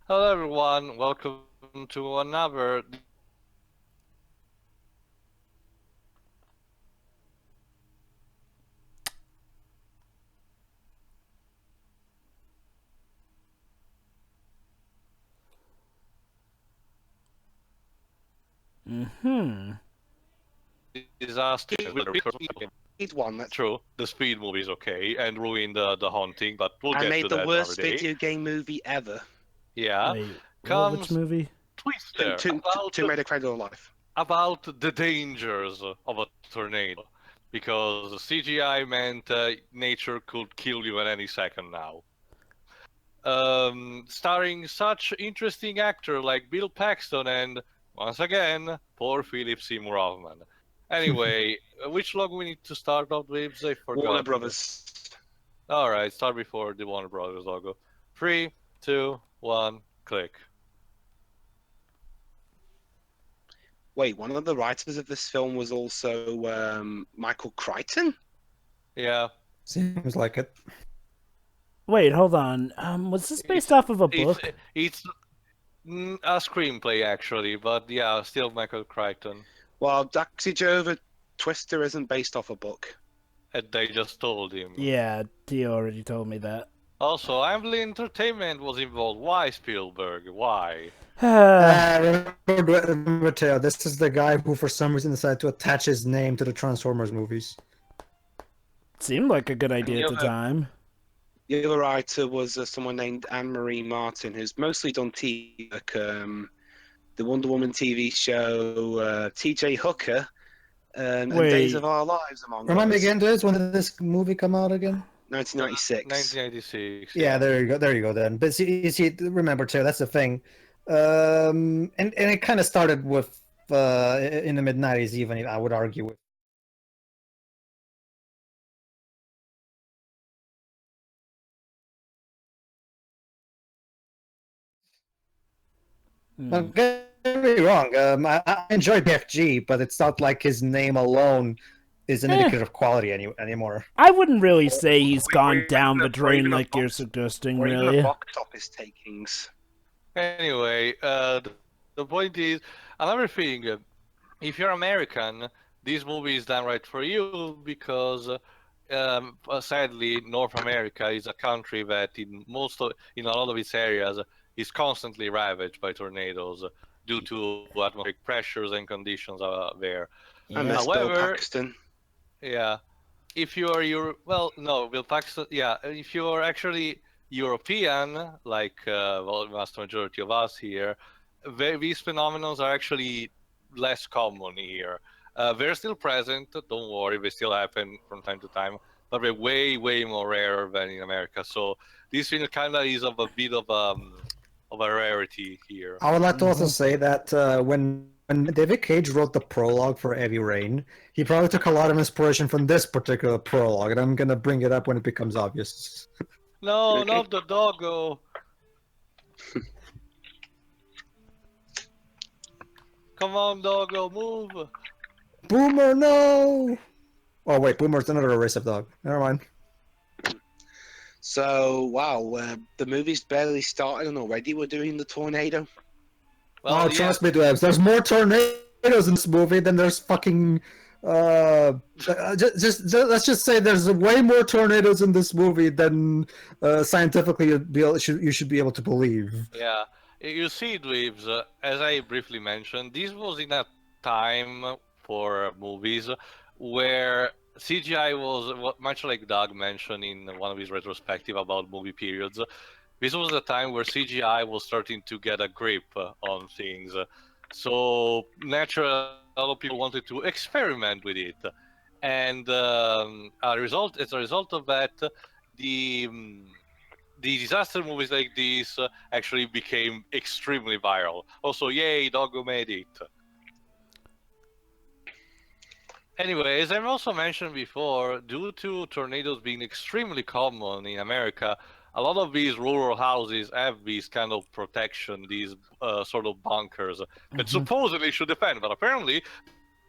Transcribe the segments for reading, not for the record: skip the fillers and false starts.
Hello everyone, welcome to another disaster. Made one that's True, the speed movie is okay and ruined the haunting, but we'll I get to made the that another worst day. video game movie ever. Yeah, Wait, which comes movie? Twister Tomb Raider Cradle of Life. about the dangers of a tornado, because CGI meant nature could kill you at any second now. Starring such interesting actor like Bill Paxton and, once again, poor Philip Seymour Hoffman. Anyway, which log we need to start off with? I forgot. Warner Brothers. Alright, start before the Warner Brothers logo. 3, 2, 1, click. Wait, one of the writers of this film was also Michael Crichton? Yeah. Seems like it. Wait, hold on. Was this based off of a book? It's a screenplay, actually, but yeah, still Michael Crichton. Well, SCWRM Twister isn't based off a book. And they just told him. Yeah, Tio already told me that. Also, Amblin Entertainment was involved. Why Spielberg? Why? Remember, Teo, this is the guy who for some reason decided to attach his name to the Transformers movies. Seemed like a good idea at the time. The other writer was someone named Anne-Marie Martin, who's mostly done TV, like the Wonder Woman TV show, T.J. Hooker, and Days of Our Lives, among Remind me others. again, dudes, when did this movie come out again? 1996. 1996. Yeah, there you go then. But see, you see, remember too, that's the thing. And it kind of started with in the mid '90s, even I would argue with. Don't get me wrong. I enjoyed BFG, but it's not like his name alone is an indicator of quality anymore. I wouldn't really say he's gone down the drain like you're suggesting, Or even really. the box office takings. Anyway, the point is, another thing, if you're American, this movie is done right for you because, sadly, North America is a country that in a lot of its areas is constantly ravaged by tornadoes due to atmospheric pressures and conditions there. I miss Bill However, Paxton. yeah, if you are Bill Paxton, yeah, if you're actually European, like the vast majority of us here, these phenomena are actually less common here. They're still present, don't worry, they still happen from time to time, but they're way, way more rare than in America. So this film kind of is of a bit of a rarity here. I would like to also say that when David Cage wrote the prologue for Heavy Rain, he probably took a lot of inspiration from this particular prologue, and I'm gonna bring it up when it becomes obvious. No, Okay. not the doggo. Come on, doggo, move. Boomer, no! Oh wait, Boomer's another race of dog. Never mind. So, wow, the movie's barely started and already we're doing the tornado. Well, Trust me, Dwebs, there's more tornadoes in this movie than there's fucking... let's just say there's way more tornadoes in this movie than scientifically you should be able to believe. Yeah, you see, Dweebs, as I briefly mentioned, this was in a time for movies where CGI was, much like Doug mentioned in one of his retrospective about movie periods, this was a time where CGI was starting to get a grip on things. So naturally, a lot of people wanted to experiment with it. And as a result of that, the disaster movies like this actually became extremely viral. Also, yay, Doggo made it. Anyway, as I've also mentioned before, due to tornadoes being extremely common in America, a lot of these rural houses have these kind of protection, these sort of bunkers that supposedly should defend, but apparently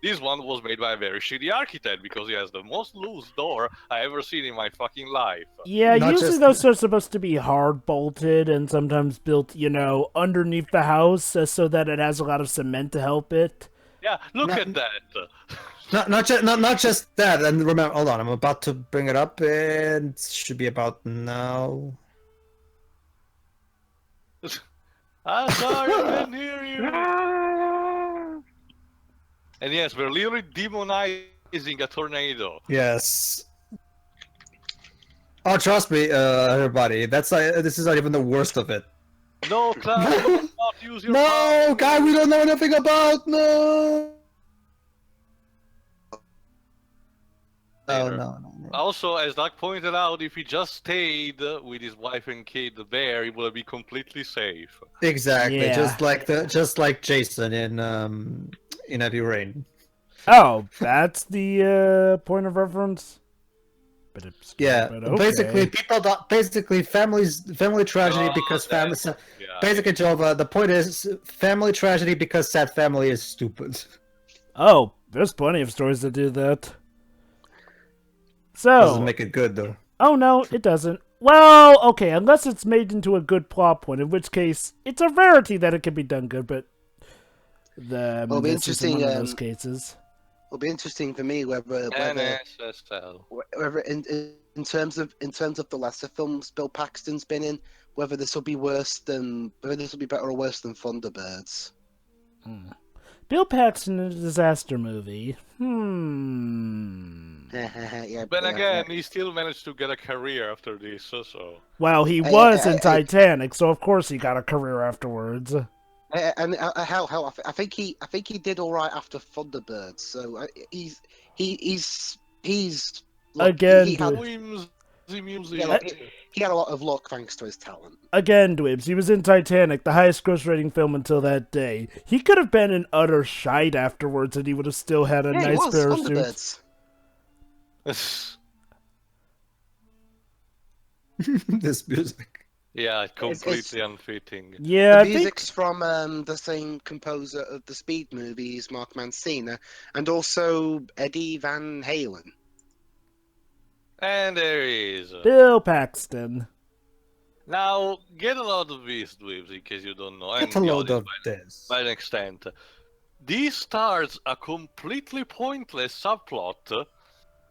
This one was made by a very shitty architect because he has the most loose door I ever seen in my fucking life. Yeah, Not usually just- those are supposed to be hard bolted and sometimes built, underneath the house so that it has a lot of cement to help it. Yeah, look Not- at that. Not just that. And remember, hold on, I'm about to bring it up. It should be about now. I'm sorry, I can't hear you. And yes, we're literally demonizing a tornado. Yes. Oh, trust me, everybody. This is not even the worst of it. No, Cloud, do not use your No, power. guy, we don't know anything about. No. Later. No. Also, as Doug pointed out, if he just stayed with his wife and kid there, he would be completely safe. Exactly, Yeah. just like Jason in Heavy Rain. Oh, that's the point of reference? Bit obscure, Yeah, but okay. basically family tragedy Oh, because that- family. Yeah. Basically, Jova, the point is family tragedy because sad family is stupid. Oh, there's plenty of stories that do that. Doesn't So, make it good though. oh no, it doesn't. Well, okay, unless it's made into a good plot point, in which case it's a rarity that it can be done good, but It'll be this isn't interesting, one of those cases. It'll be interesting for me whether NSSL. in terms of the lesser films Bill Paxton's been in, whether this will be better or worse than Thunderbirds. Bill Paxton in a disaster movie. Yeah, But again, he still managed to get a career after this, so. Well, he was in Titanic, so of course he got a career afterwards. and hell, I think he did all right after Thunderbirds. So he's look, Again, he had, Music. yeah, he had a lot of luck thanks to his talent. Again, Dweebs, he was in Titanic, the highest gross rating film until that day. He could have been in utter shite afterwards and he would have still had a Yeah, he nice was pair of Thunderbirds. suits. This music. Yeah, completely unfitting. Yeah, The music's from the same composer of the Speed movies, Mark Mancina, and also Eddie Van Halen. And there he is. Bill Paxton. Now, get a load of this, Dweebs, in case you don't know. Get a and the load of audience this. by an extent. This starts a completely pointless subplot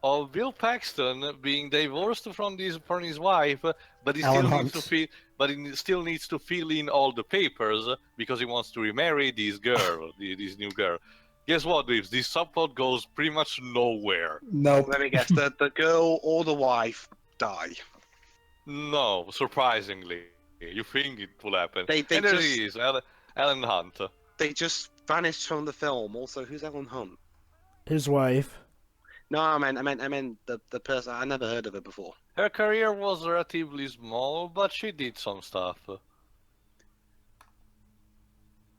of Bill Paxton being divorced from his wife, but he Alan still needs Hunt. to fill in all the papers because he wants to remarry this girl, this new girl. Guess what, Dweebs? This subplot goes pretty much nowhere. Nope. Let me guess, the girl or the wife die. No, surprisingly. You think it will happen. They and there just- he is, Alan Hunt. They just vanished from the film. Also, who's Alan Hunt? His wife. No, I meant the person. I never heard of her before. Her career was relatively small, but she did some stuff.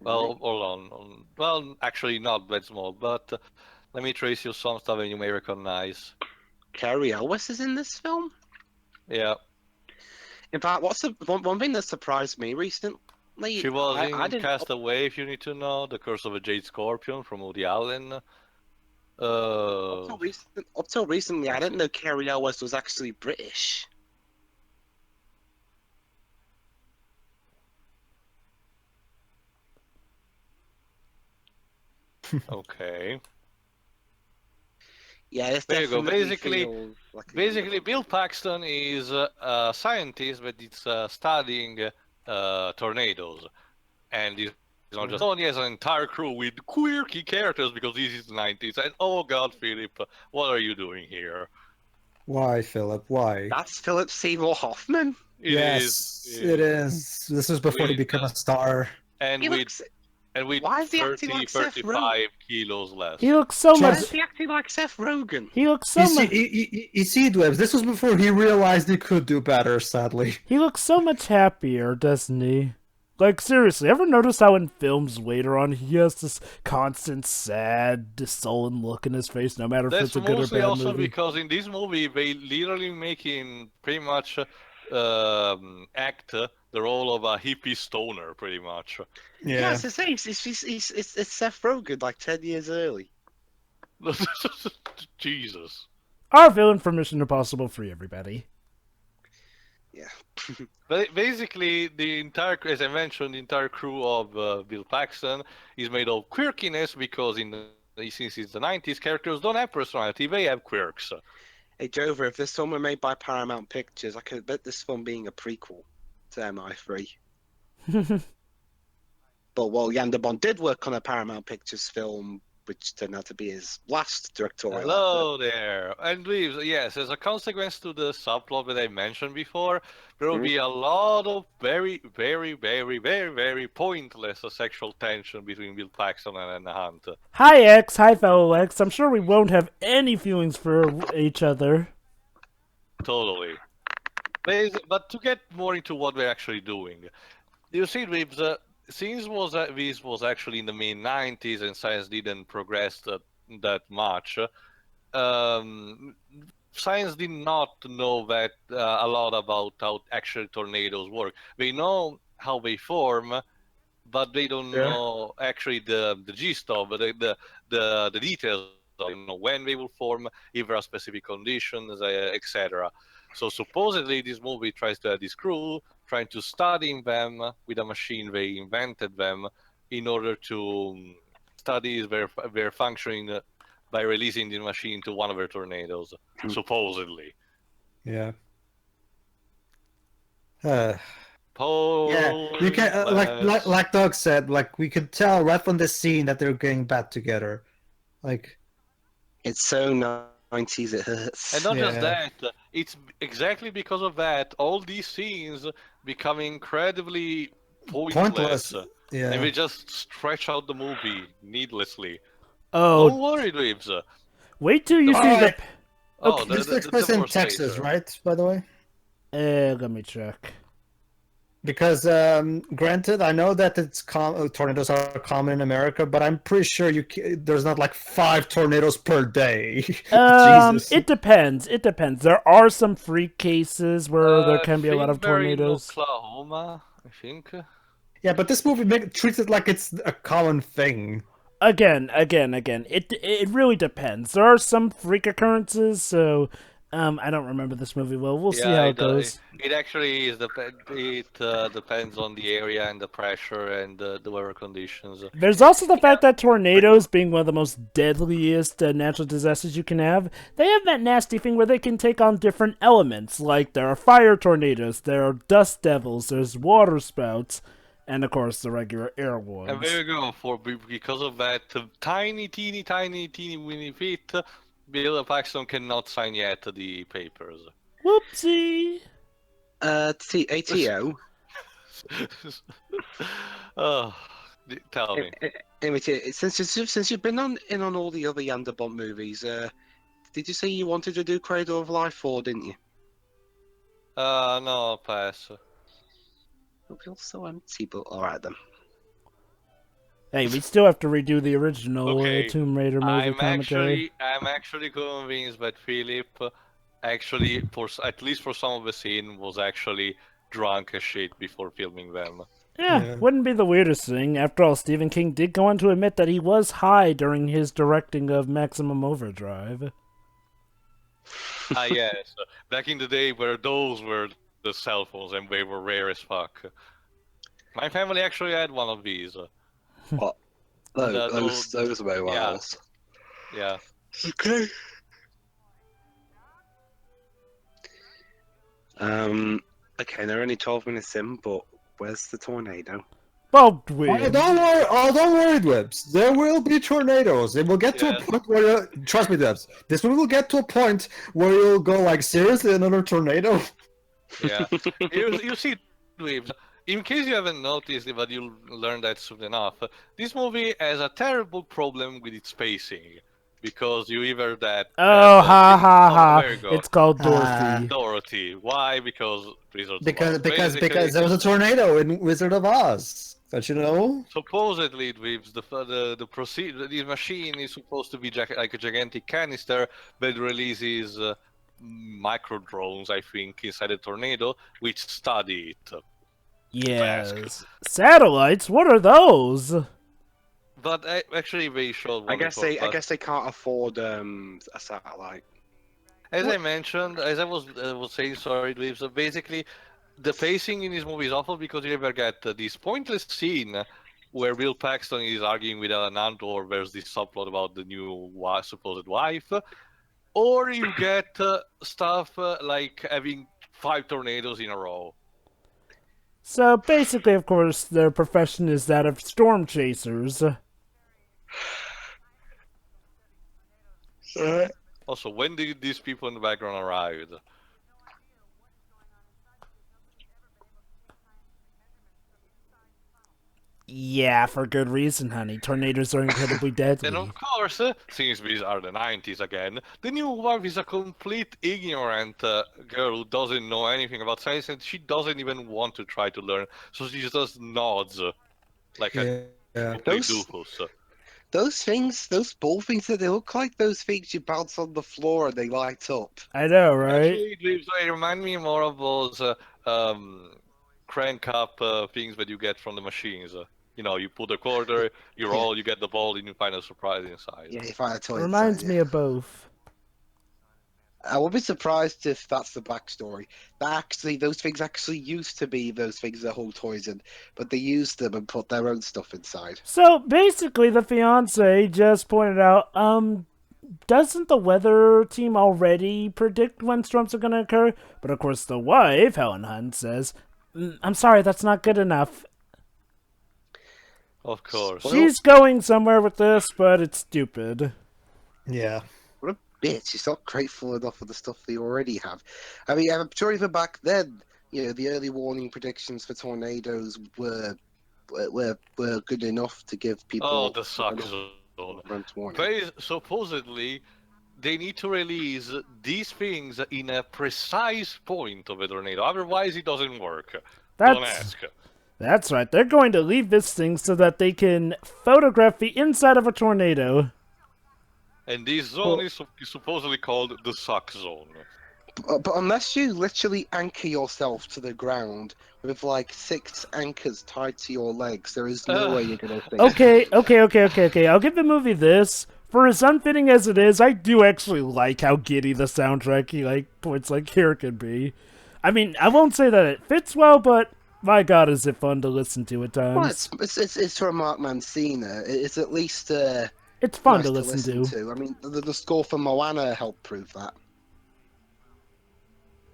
Well, hold on. Well, actually not that small, but let me trace you some stuff and you may recognize. Carrie Elwes is in this film. Yeah, In fact, what's the one thing that surprised me recently? she was I in didn't. Castaway, if you need to know, The Curse of a Jade Scorpion from Woody Allen. Up till recently, I didn't know Carrie Elwes was actually British. Okay. Yeah, it's There you go. definitely Basically- feels like a- Basically, Bill Paxton is a scientist that is studying tornadoes, and he's not just. Oh, he has an entire crew with quirky characters because this is the 90s. And oh God, Philip, what are you doing here? Why, Philip? Why? That's Philip Seymour Hoffman. Yes, it is. This was before he With, became a star. And He with looks. and with Why is he 30, acting like Seth 35 kilos less. He looks so Just- Why much. is he acting like Seth Rogen? He looks so You see, much. you see, Dwebs, this was before he realized he could do better, sadly. He looks so much happier, doesn't he? Like, seriously, ever notice how in films later on he has this constant, sad, sullen look in his face, no matter if That's it's a good or mostly bad also movie? because in this movie they literally make him pretty much act the role of a hippie stoner, pretty much. Yeah, it's the same. It's Seth Rogen like 10 years early. Jesus. Our villain from Mission Impossible Free, everybody. Yeah. Basically, the entire, as I mentioned, the entire crew of Bill Paxton is made of quirkiness because since it's the 90s, characters don't have personality; they have quirks. Hey, Jover, if this film were made by Paramount Pictures, I could bet this film being a prequel to MI3. But while Yanderbon did work on a Paramount Pictures film, which turned out to be his last directorial effort. Hello there, and Reeves. Yes, as a consequence to the subplot that I mentioned before, there will be a lot of very, very, very, very, very pointless sexual tension between Bill Paxton and Hunt. Hi, X. Hi, fellow X. I'm sure we won't have any feelings for each other. Totally. But to get more into what we're actually doing, you see, Reeves, since this was actually in the mid 90s and science didn't progress that much, um, science did not know that a lot about how actually tornadoes work. They know how they form, but they don't know actually the gist of the details. Of, when they will form, if there are specific conditions, etc. So supposedly this movie tries to have this crew trying to study them with a machine they invented them in order to study their functioning by releasing the machine to one of their tornadoes, supposedly. Yeah. Yeah, you can Pointless. like Doug said, like we could tell right from the scene that they're getting back together. Like It's so 90s it hurts. And not just Yeah. that, it's exactly because of that all these scenes become incredibly pointless, and Yeah. they just stretch out the movie needlessly. Oh, Don't worry, Dweebs. wait till you The- see the. Alright. Oh, Okay. This takes place in divorce Texas, later. right? By the way. Let me check. Because granted, I know that tornadoes are common in America, but I'm pretty sure there's not like 5 tornadoes per day. Jesus. It depends. It depends. There are some freak cases where there I can be a lot think of they're in tornadoes. Oklahoma, I think. Yeah, but this movie treats it like it's a common thing. Again. It really depends. There are some freak occurrences, so I don't remember this movie well. We'll see Yeah, how it goes. it actually is depends on the area and the pressure and the weather conditions. There's also the fact that tornadoes, being one of the most deadliest natural disasters you can have, they have that nasty thing where they can take on different elements. Like there are fire tornadoes, there are dust devils, there's water spouts, and of course the regular air ones. And there you go. Because of that tiny, teeny weeny feet, Bill Paxton cannot sign yet the papers. Whoopsie. ATO. Oh, tell me. Anyway, since you've been on all the other Yanderbot movies, did you say you wanted to do Cradle of Life 4, didn't you? No, I'll pass. It feels so empty, but alright then. Hey, we still have to redo the original Okay, Tomb Raider movie commentary. I'm actually convinced that Philip, actually, at least for some of the scene, was actually drunk as shit before filming them. Yeah, wouldn't be the weirdest thing. After all, Stephen King did go on to admit that he was high during his directing of Maximum Overdrive. Ah, yes. Back in the day where those were the cell phones and they were rare as fuck. My family actually had one of these. What? Those mobiles. Yeah. Okay. Okay, they're only 12 minutes in, but where's the tornado? Well, Don't worry, Dwebs. There will be tornadoes. It will get to a point where, trust me, Dwebs, this one will get to a point where you'll go like, seriously, another tornado? Yeah. you see, Dweebs, in case you haven't noticed, but you'll learn that soon enough, this movie has a terrible problem with its pacing. Because you either that... Oh, there you go. It's called Dorothy. Dorothy. Why? Because Wizard of Because Oz. because Basically, because there was a tornado in Wizard of Oz. Don't you know? supposedly, Dweebs, the machine is supposed to be like a gigantic canister that releases micro drones, I think, inside the tornado, which study it. Yes. Satellites? What are those? But actually, they showed. I guess they can't afford a satellite. As I mentioned, as I was saying, sorry, Dweeb, so basically, the pacing in this movie is awful because you ever get this pointless scene where Bill Paxton is arguing with Alan Andor, there's this subplot about the new supposed wife, or you get stuff like having 5 tornadoes in a row. So basically, of course, their profession is that of storm chasers. Also, when did these people in the background arrive? Yeah, for good reason, honey. Tornadoes are incredibly deadly. And of course, since these are the 90s again, the new wife is a complete ignorant girl who doesn't know anything about science, and she doesn't even want to try to learn, so she just nods like a complete doofus. Those things, those ball things, they look like those things you bounce on the floor and they light up. I know, right? Actually, they remind me more of those crank up things that you get from the machines. You know, you put a quarter, you roll, you get the ball, and you find a surprise inside. Yeah, you find a toy Reminds inside, me of both. I would be surprised if that's the backstory. Those things actually used to be those things that hold toys in, but they used them and put their own stuff inside. So basically, the fiance just pointed out, doesn't the weather team already predict when storms are going to occur? But of course, the wife, Helen Hunt, says, I'm sorry, that's not good enough. Of course. She's going somewhere with this, but it's stupid. Yeah. What a bitch. She's not grateful enough for the stuff they already have. I mean, I'm sure even back then, the early warning predictions for tornadoes were good enough to give people... Oh, the suck zone. Supposedly, they need to release these things in a precise point of a tornado, otherwise it doesn't work. Don't ask. That's right. They're going to leave this thing so that they can photograph the inside of a tornado. And this zone is supposedly called the suck zone. But unless you literally anchor yourself to the ground with like 6 anchors tied to your legs, there is no way you're going to think. Okay. I'll give the movie this. For as unfitting as it is, I do actually like how giddy the soundtrack points here can be. I mean, I won't say that it fits well, but my God, is it fun to listen to at times. Well, it's from Mark Mancina. It's at least it's fun nice to listen to. I mean, the score for Moana helped prove that.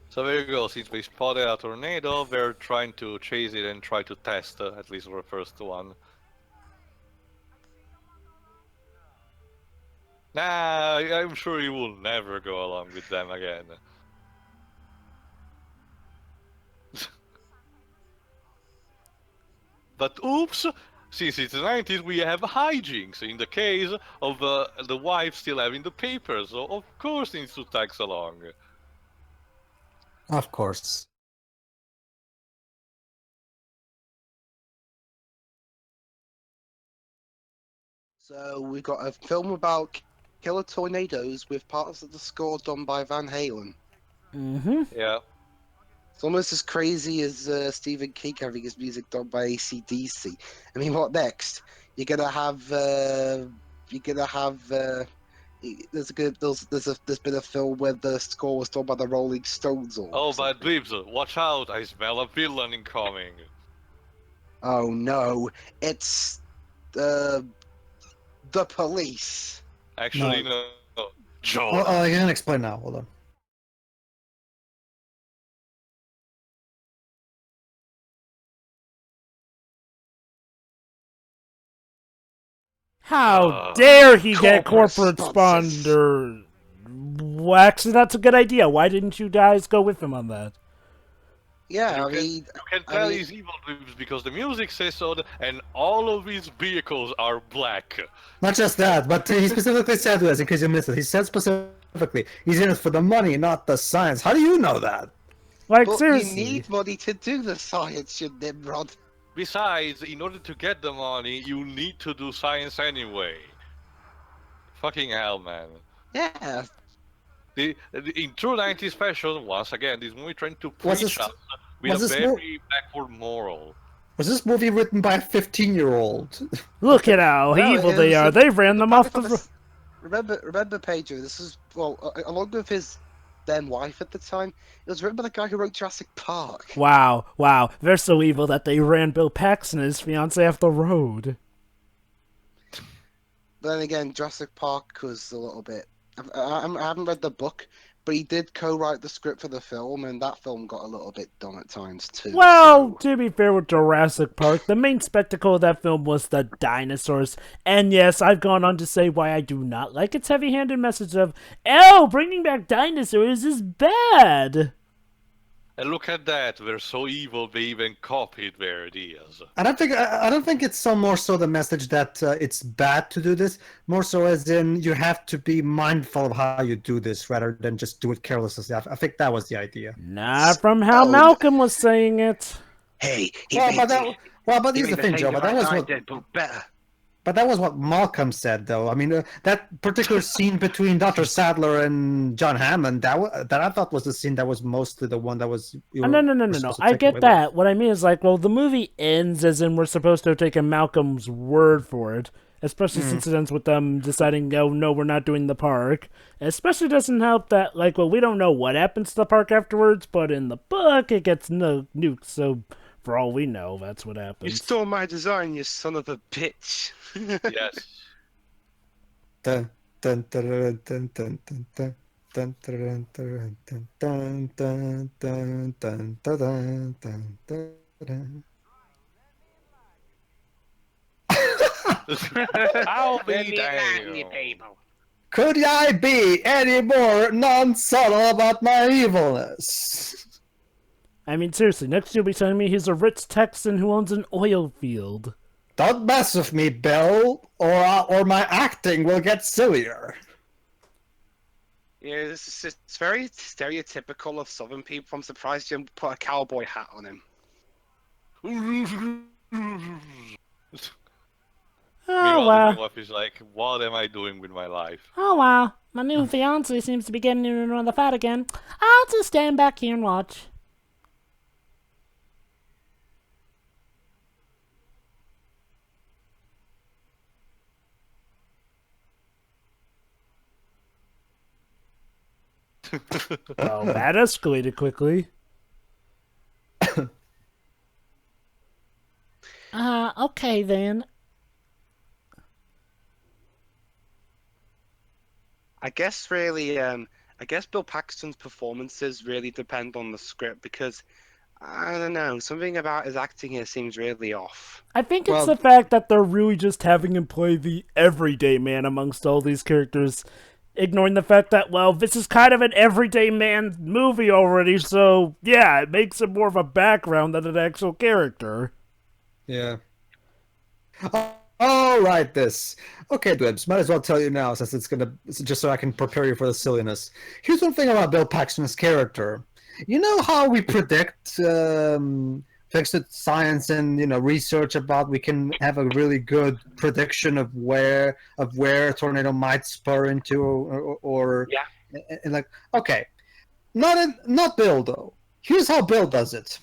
So there you go. Since we spotted a tornado, they're trying to chase it and try to test at least the first one. Nah, I'm sure you will never go along with them again. But oops, since it's the 90s, we have hijinks in the case of the wife still having the papers, so of course needs to tag along. Of course. So we've got a film about killer tornadoes with parts of the score done by Van Halen. Mm-hmm. Yeah. It's almost as crazy as Stephen King having his music done by AC/DC. I mean, what next? You're gonna have. There's been a film where the score was done by the Rolling Stones. Oh, but Dweebs, watch out! I smell a villain incoming. Oh no! It's the police. Actually, no. Joe. Well, I can explain now. Hold on. How dare he get corporate corporate sponsors. sponsor? Well, actually, that's a good idea. Why didn't you guys go with him on that? Yeah, You can tell he's evil because the music says so, and all of his vehicles are black. Not just that, but he specifically said to us, in case you missed it, he said specifically, he's in it for the money, not the science. How do you know that? Like, but seriously. you need money to do the science, you Nimrod. Besides, in order to get the money, you need to do science anyway. Fucking hell, man. Yeah. In true 90s fashion, once again, this movie trying to preach us with a very backward moral. Was this movie written by a 15-year-old? Look at how No, evil it they was are. a- They ran them off Apparently the... from remember, Pedro. This is along with his then wife at the time. It was written by the guy who wrote Jurassic Park. Wow, wow. They're so evil that they ran Bill Paxton and his fiancée off the road. But then again, Jurassic Park was a little bit. I haven't read the book, but he did co-write the script for the film, and that film got a little bit dumb at times too. Well, so- to be fair with Jurassic Park, the main spectacle of that film was the dinosaurs. And yes, I've gone on to say why I do not like its heavy-handed message of, "Oh, bringing back dinosaurs is bad." And look at that, they're so evil they even copied their ideas. I don't think it's so more so the message that it's bad to do this. More so as in you have to be mindful of how you do this rather than just do it carelessly. I think that was the idea. Not from how Malcolm was saying it. Hey, But here's the thing, Joe. But that was what. but better. But that was what Malcolm said, though. I mean, that particular scene between Dr. Sadler and John Hammond, that I thought was the scene that was mostly the one that was... No. I get that. What I mean is, like, well, the movie ends as in we're supposed to have taken Malcolm's word for it. Especially since it ends with them deciding, oh, no, we're not doing the park. Especially doesn't help that, like, well, we don't know what happens to the park afterwards, but in the book, it gets nuked, so... For all we know, that's what happens. You stole my design, you son of a bitch. Yes. Dun, dun, dun, dun, dun, dun, dun, dun, dun, dun, dun, dun, dun, dun, dun, dun, dun, dun, dun. I'll be damned. Could I be any more non-subtle about my evilness? I mean, seriously, next you'll be telling me he's a rich Texan who owns an oil field. Don't mess with me, Bill, or my acting will get sillier. Yeah, it's very stereotypical of Southern people. I'm surprised you didn't put a cowboy hat on him. Oh, wow. Wife is like, what am I doing with my life? Oh, wow. My new fiancé seems to be getting in another fight again. I'll just stand back here and watch. Well, that escalated quickly. Okay then. I guess Bill Paxton's performances really depend on the script because I don't know, something about his acting here seems really off. I think it's the fact that they're really just having him play the everyday man amongst all these characters, ignoring the fact that, well, this is kind of an everyday man movie already, so yeah, it makes it more of a background than an actual character. Yeah. All right, this. Okay, Dwibs, might as well tell you now, since just so I can prepare you for the silliness. Here's one thing about Bill Paxton's character. You know how we predict thanks to science and research about we can have a really good prediction of where a tornado might spur into or Yeah. and like okay, not Bill though. Here's how Bill does it.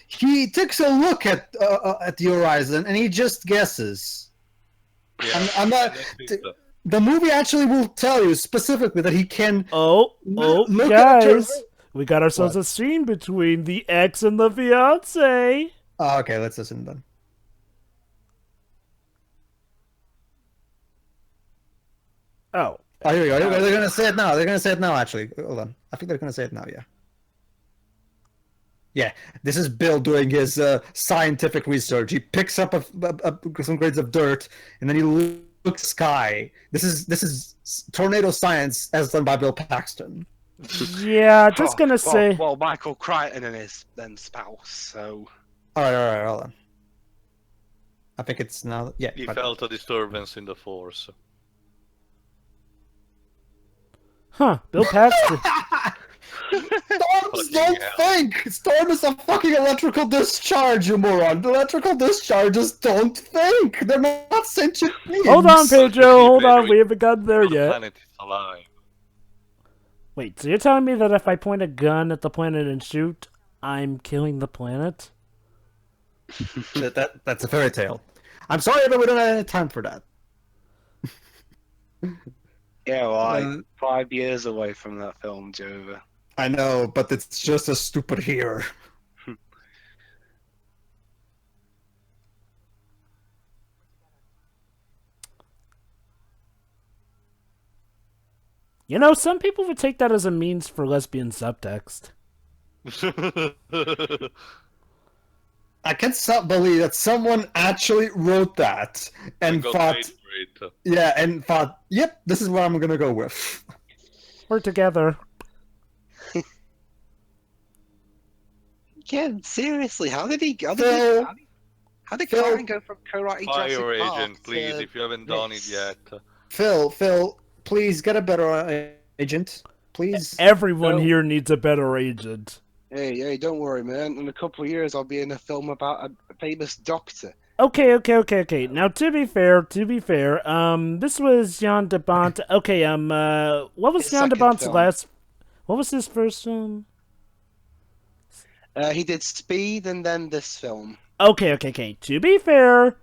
He takes a look at the horizon and he just guesses. Yeah. I'm not. The movie actually will tell you specifically that he can. Look guys. We got ourselves a scene between the ex and the fiancé. Oh, okay, let's listen then. Oh, here we go. They're gonna say it now. They're gonna say it now. Actually, hold on. I think they're gonna say it now. Yeah. Yeah, this is Bill doing his scientific research. He picks up some grains of dirt, and then he looks sky. This is tornado science as done by Bill Paxton. Yeah, just gonna say. Well, Michael Crichton and his then spouse. So. All right, hold on. I think it's now. Yeah. He felt a disturbance in the force. Huh? Bill Paxton. Storms don't think! Storm is a fucking electrical discharge, you moron! Electrical discharges don't think! They're not sentient beings! Hold on, Pedro, hold on, we haven't gotten there The yet. planet is alive. Wait, so you're telling me that if I point a gun at the planet and shoot, I'm killing the planet? That's a fairy tale. I'm sorry, but we don't have any time for that. Yeah, well, Uh, 5 years away from that film, Jova. I know, but it's just as stupid here. You know, some people would take that as a means for lesbian subtext. I can't believe that someone actually wrote that and got thought, paid for it. yeah, and thought, yep, this is what I'm gonna go with. We're together. Yeah, seriously, how did Phil, Phil, Karen go from co-writing Fire Jurassic your Park agent, please, to if you haven't done it this? yet. Phil, please get a better agent, please. Everyone No. here needs a better agent. Hey, don't worry, man. In a couple of years, I'll be in a film about a famous doctor. Okay. Now, to be fair, this was Jan de Bont. Okay, what was His Jan de second Bont's film. last? What was his first film? He did Speed and then this film. Okay. To be fair,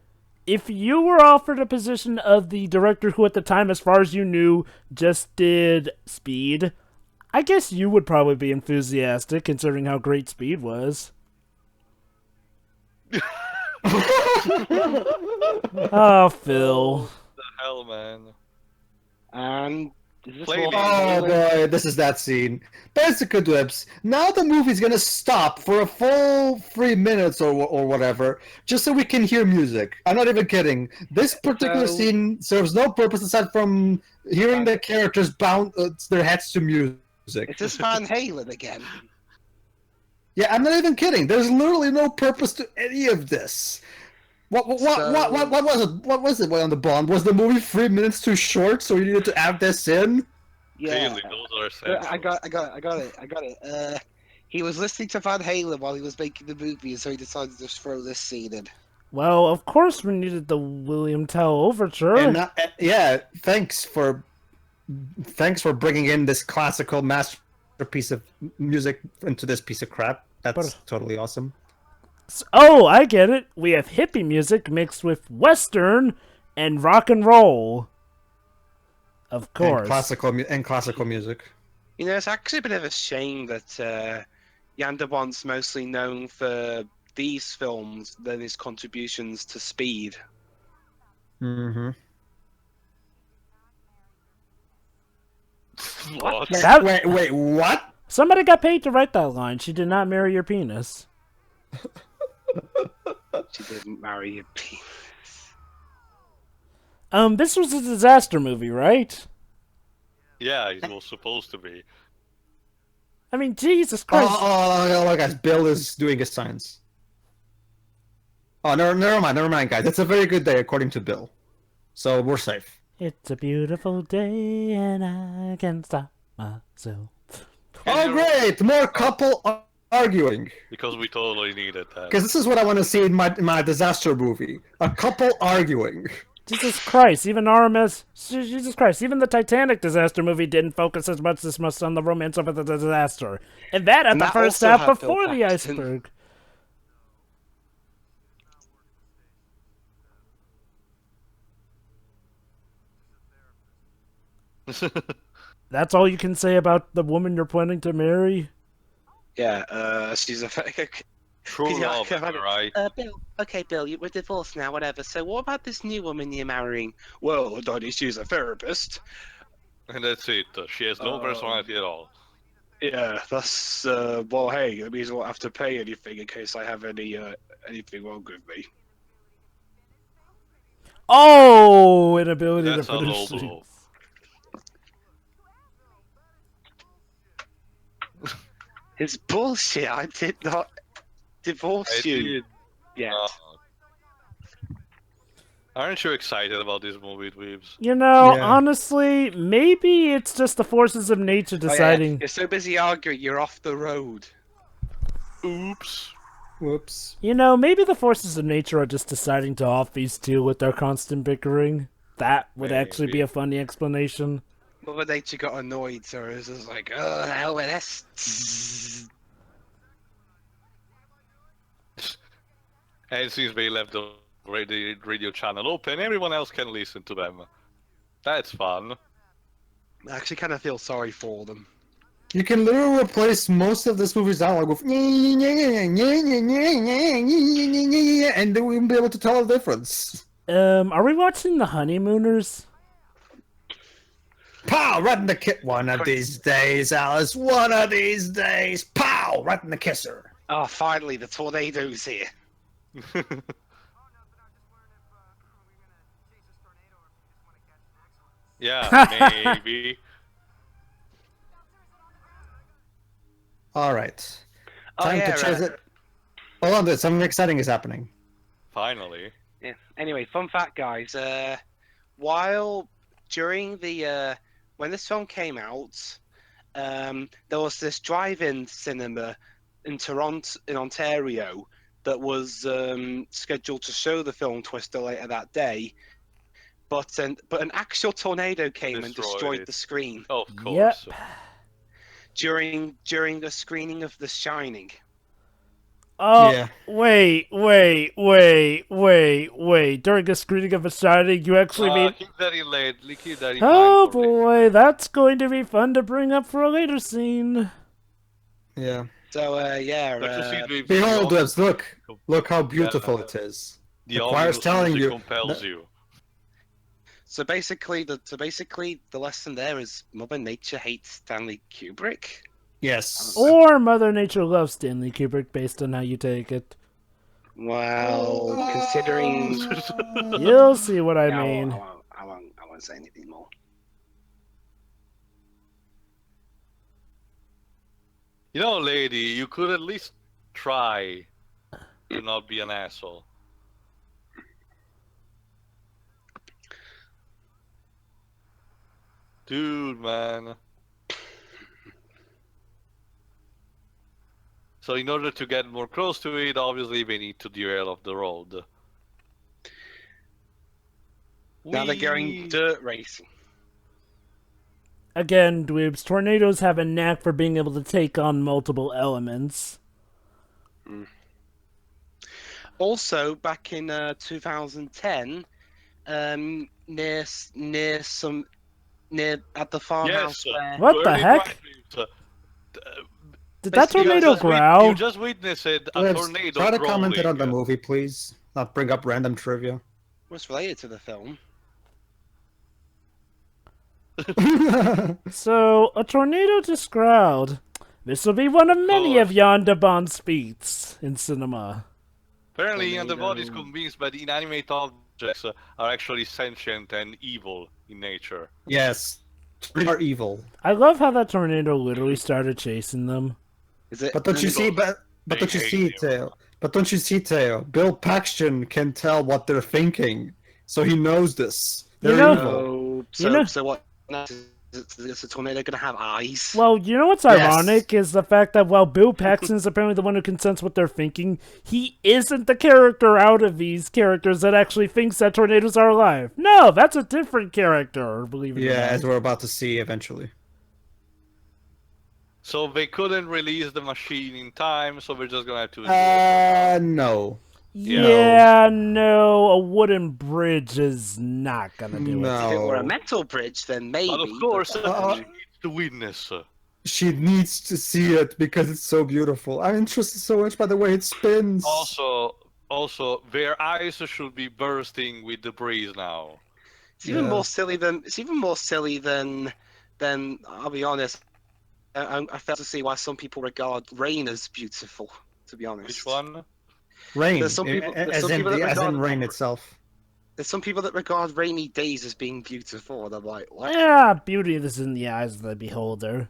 if you were offered a position of the director who, at the time, as far as you knew, just did Speed, I guess you would probably be enthusiastic, considering how great Speed was. Oh, Phil. What the hell, man? And is this Play what- me. Oh boy, this is that scene. Basically, Dwibs, now the movie's gonna stop for a full 3 minutes or whatever, just so we can hear music. I'm not even kidding. This particular So- scene serves no purpose aside from hearing the characters bounce their heads to music. Is this Van Halen again? Yeah, I'm not even kidding. There's literally no purpose to any of this. What was it? What was it on the Bond? Was the movie 3 minutes too short, so you needed to add this in? Yeah. Clearly, those are I got it. He was listening to Van Halen while he was making the movie, so he decided to just throw this scene in. Well, of course we needed the William Tell overture. And yeah, thanks for bringing in this classical masterpiece of music into this piece of crap. That's totally awesome. Oh, I get it. We have hippie music mixed with Western and rock and roll. Of course. And classical music. You know, it's actually a bit of a shame that Jan de Bont's mostly known for these films than his contributions to Speed. Mm-hmm. What? Wait, what? Somebody got paid to write that line. She did not marry your penis. She didn't marry a penis. This was a disaster movie, right? Yeah, it was supposed to be. I mean, Jesus Christ. Oh, guys, Bill is doing his signs. Oh, never mind, guys. It's a very good day according to Bill, so we're safe. It's a beautiful day and I can't stop myself. Oh, great! More couple arguing. Because we totally needed that. Because this is what I want to see in my disaster movie: a couple arguing. Jesus Christ, even Jesus Christ, even the Titanic disaster movie didn't focus as much on the romance of the disaster. And that at And the that first also half had Bill before the Paxton. iceberg. That's all you can say about the woman you're planning to marry? Yeah, she's a True Yeah, love, I can't- right? Bill, we're divorced now, whatever. So what about this new woman you're marrying? Well, Donnie, she's a therapist. And that's it. She has no personality at all. Yeah, that's well. Hey, that means I won't have to pay anything in case I have anything wrong with me. Oh, inability That's to a finish. low blow. It's bullshit. I did not divorce I you did. yet. Aren't you excited about this movie, Dweebs? You know, Yeah. honestly, maybe it's just the forces of nature Oh, yeah. deciding. You're so busy arguing, you're off the road. Oops. Whoops. You know, maybe the forces of nature are just deciding to off these two with their constant bickering. That would actually be Maybe. a funny explanation. Mother Nature got annoyed, so it was just like, oh, the hell with this. And since they left the radio channel open, everyone else can listen to them. That's fun. I actually kind of feel sorry for them. You can literally replace most of this movie's dialogue with and they won't be able to tell the difference. Are we watching The Honeymooners? Pow! Right in the kiss. One of these days, Alice. One of these days. Pow! Right in the kisser. Oh, finally, the tornado's here. Yeah, maybe. All right. Oh, Time yeah, to chase it. Hold on, something exciting is happening. Finally. Yeah. Anyway, fun fact, guys. While during the when this film came out, there was this drive-in cinema in Toronto, in Ontario, that was scheduled to show the film Twister later that day. But an actual tornado came and destroyed the screen Of course. Yep. during the screening of The Shining. Oh, Yeah. wait. During a screening of a Shining, you actually mean... Keep that in late. Keep that in Oh mind for later. boy, that's going to be fun to bring up for a later scene. Yeah. So yeah. But you see, Behold, the, Debs, look how beautiful it is. the the choir's ominous telling music you- compels you. So basically, the lesson there is Mother Nature hates Stanley Kubrick. Yes. Or Mother Nature loves Stanley Kubrick, based on how you take it. Well, considering You'll see what I Yeah, mean. I won't say anything more. You know, lady, you could at least try to not be an asshole. Dude, man. So in order to get more close to it, obviously we need to derail off the road. Now they're going Whee! dirt racing. Again, dweebs, tornadoes have a knack for being able to take on multiple elements. Also, back in 2010, near at the farmhouse Yes, where What the Bernie heck? Wright, Did that Basically, tornado growl? You just witnessed a Debs, tornado try to comment it on the growling. movie, please. Not bring up random trivia. was related to the film. So, a tornado just growled. This will be one of many of Jan de Bond's feats in cinema. Apparently, and the Tornado. body is convinced that inanimate objects are actually sentient and evil in nature. Yes. They are evil. I love how that tornado literally started chasing them. Is it? But don't you see, but They don't you hate see, you. Teo? But don't you see, Teo? Bill Paxton can tell what they're thinking, so he knows this. They're You know- evil. So what? Is the tornado gonna have eyes? Well, you know what's Yes. ironic is the fact that while Bill Paxton is apparently the one who can sense what they're thinking, he isn't the character out of these characters that actually thinks that tornadoes are alive. No, that's a different character, believe it or Yeah, not. as we're about to see eventually. So they couldn't release the machine in time, so we're just gonna have to. No. Yeah, no, a wooden bridge is not gonna do No. it. If it were a metal bridge, then maybe. But of course, Uh, she needs to witness. She needs to see it because it's so beautiful. I'm interested so much by the way it spins. Also, their eyes should be bursting with the breeze now. It's even Yeah. more silly than. I'll be honest. I fail to see why some people regard rain as beautiful. To be honest. Which one? Rain, There's some people- there's as some in people that as in regard- rain itself. There's some people that regard rainy days as being beautiful, and I'm like, what? Yeah, beauty is in the eyes of the beholder.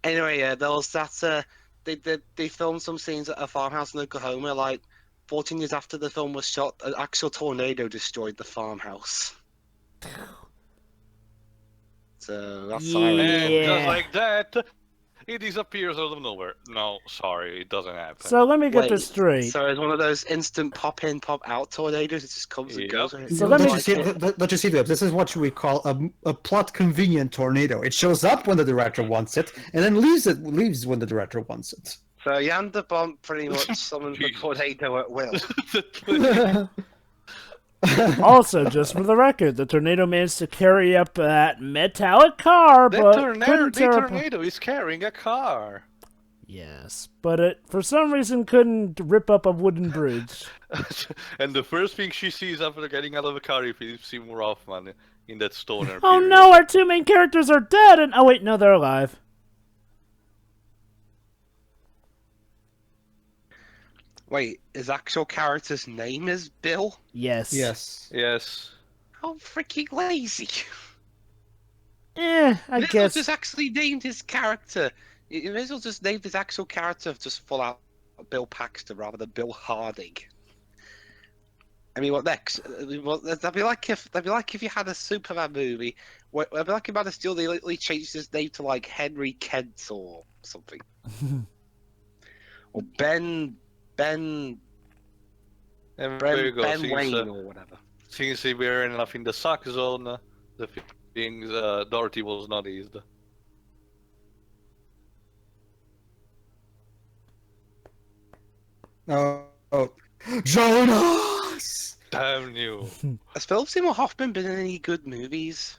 Anyway, there was that. They filmed some scenes at a farmhouse in Oklahoma. Like 14 years after the film was shot, an actual tornado destroyed the farmhouse. So that's Yeah. ironic. And just like that, it disappears out of nowhere. No, sorry, it doesn't happen. So let me get Wait, this straight. So it's one of those instant pop in, pop out tornadoes. It just comes and Yep. goes. So let me- Don't you see this? This is what we call a plot convenient tornado. It shows up when the director wants it, and then leaves when the director wants it. So Yanderbomb pretty much summoned the tornado at will. Also, just for the record, the tornado managed to carry up that metallic car, The but tornado, couldn't the tear apart. tornado is carrying a car. Yes, but it for some reason couldn't rip up a wooden bridge. And the first thing she sees after getting out of the car is Seymour Hoffman in that stoner Oh period. no, our two main characters are dead, and oh wait, no, they're alive. Wait, his actual character's name is Bill? Yes. Yes. Yes. How freaking lazy! I Bill guess. just actually named his character. You may as well just name his actual character just full out Bill Paxton rather than Bill Harding. I mean, what next? That'd be like if you had a Superman movie. It'd be like if Man of Steel, they literally changed his name to like Henry Kent or something, or Ben And there you go. Ben Since, Wayne or whatever. since we were enough in the suck zone, the things Dorothy was not eased. Oh, Jonas! Damn you. Has Philip Seymour Hoffman been in any good movies?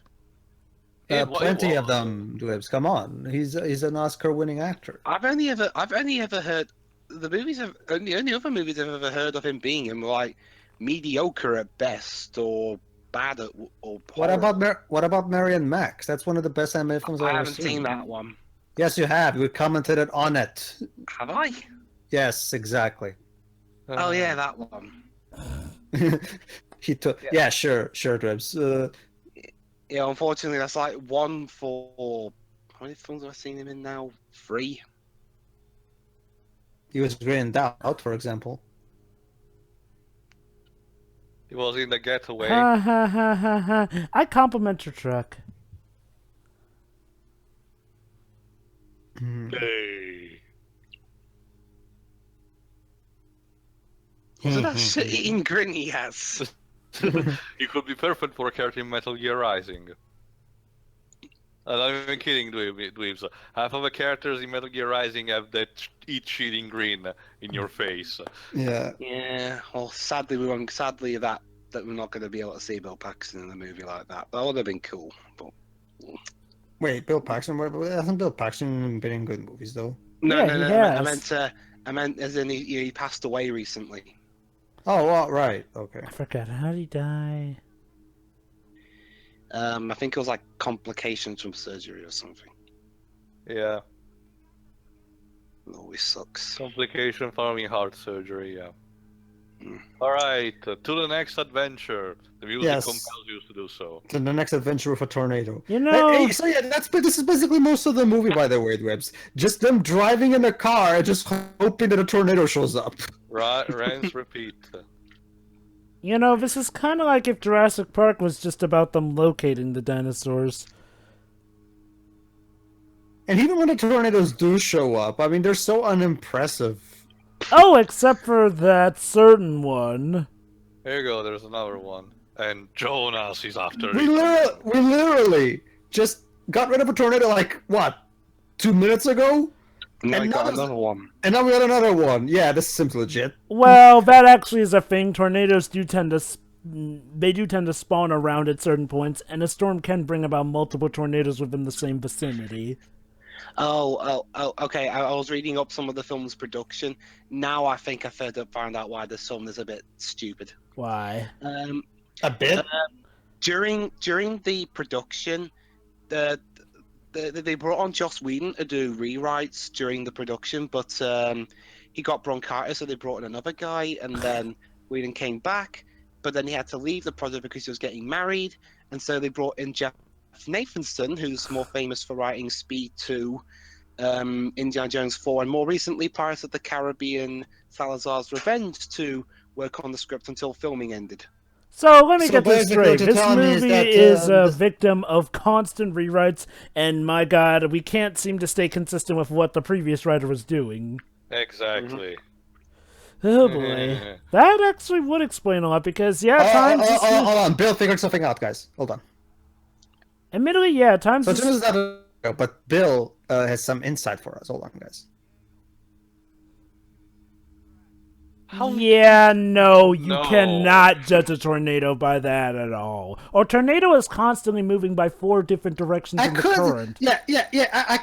It Plenty of was. them, Dwebs. Come on, he's an Oscar-winning actor. I've only ever heard the movies. The only other movies I've ever heard of him being in were like mediocre at best or bad at or. What horrible. about Mary and Max? That's one of the best animated films I've I ever haven't seen. seen that one. Yes, you have. You commented it on it. Have I? Yes, exactly. Oh yeah, that one. He took. Yeah, sure, Dwebs. Yeah, unfortunately, that's like one for. How many films have I seen him in now? 3. He was great in Doubt, for example. He was in The Getaway. Ha ha ha ha ha. I compliment your truck. Hey. Was it that shit-eating grin he has? He could be perfect for a character in Metal Gear Rising. I'm not even kidding, Dweebs. Half of the characters in Metal Gear Rising have that eat-cheating grin in your face. Yeah. Yeah. Well, sadly, that we're not going to be able to see Bill Paxton in a movie like that. That would have been cool, but. Wait, Bill Paxton? Hasn't Bill Paxton been in good movies though? No, Yeah, no, he no. has. I meant as in he passed away recently. Oh, well, right. Okay. I forgot how did he die. I think it was like complications from surgery or something. Yeah. It always sucks. Complication following heart surgery, yeah. Mm. Alright, to the next adventure. The music Yes. compels you to do so. To the next adventure with a tornado. You know, Hey, so yeah, this is basically most of the movie, by the way, Dwebs. Just them driving in a car and just hoping that a tornado shows up. Rinse, repeat. you know, this is kind of like if Jurassic Park was just about them locating the dinosaurs. And even when the tornadoes do show up, I mean, they're so unimpressive. Oh, except for that certain one. Here you go, there's another one. And Jonas is after We it. literally just got rid of a tornado like, what, 2 minutes ago? Now I And got now- another one. And now we got another one. Yeah, this seems legit. Well, that actually is a thing. Tornadoes do tend to spawn around at certain points, and a storm can bring about multiple tornadoes within the same vicinity. Oh, okay. I was reading up some of the film's production. Now I think I found out why this film is a bit stupid. Why? A bit? During the production, they brought on Joss Whedon to do rewrites during the production, but he got bronchitis, so they brought in another guy, and then Whedon came back, but then he had to leave the project because he was getting married, and so they brought in Jeff Nathanson, who's more famous for writing Speed 2, Indiana Jones 4, and more recently Pirates of the Caribbean, Salazar's Revenge, to work on the script until filming ended. So let me So get this basically straight. what you're This telling me is movie that, is a this- victim of constant rewrites, and my god, we can't seem to stay consistent with what the previous writer was doing. Exactly. Oh boy. That actually would explain a lot, because, yeah, at times... this is- Hold on, Bill figured something out, guys. Hold on. Admittedly, yeah, at times... So this- Jim is not but Bill has some insight for us. Hold on, guys. How? Yeah, no, you No. cannot judge a tornado by that at all. A tornado is constantly moving by 4 different directions in the current. I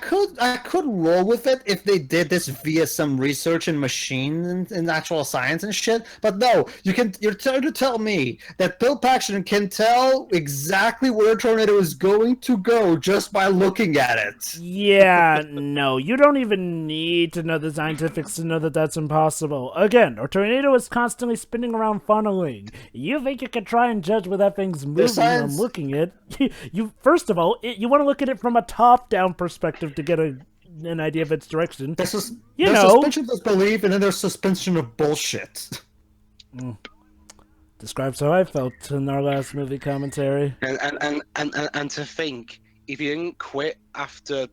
could roll with it if they did this via some research in machine and actual science and shit. But no, you're trying to tell me that Bill Paxton can tell exactly where a tornado is going to go just by looking at it. Yeah, no, you don't even need to know the scientifics to know that that's impossible. Again, a tornado is constantly spinning around funneling. You think you can try and judge where that thing's moving science- from looking at it? You first of all, you want to look at it from a top-down perspective to get an idea of its direction. There's know. suspension of belief, and then there's suspension of bullshit. Describes how I felt in our last movie commentary. And to think, if you didn't quit after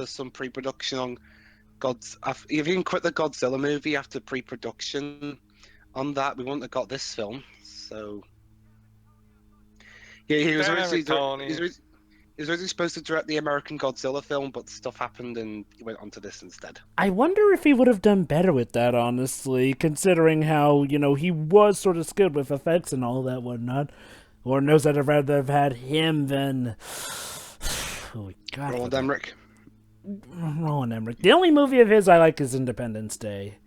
some pre-production on if you didn't quit the Godzilla movie after pre-production on that, we wouldn't have got this film. So yeah, he was originally supposed to direct the American Godzilla film, but stuff happened and he went on to this instead. I wonder if he would have done better with that, honestly, considering how, he was sort of skilled with effects and all that whatnot. Lord knows I'd rather have had him than... Oh, God. Roland Emmerich. Roland Emmerich. The only movie of his I like is Independence Day.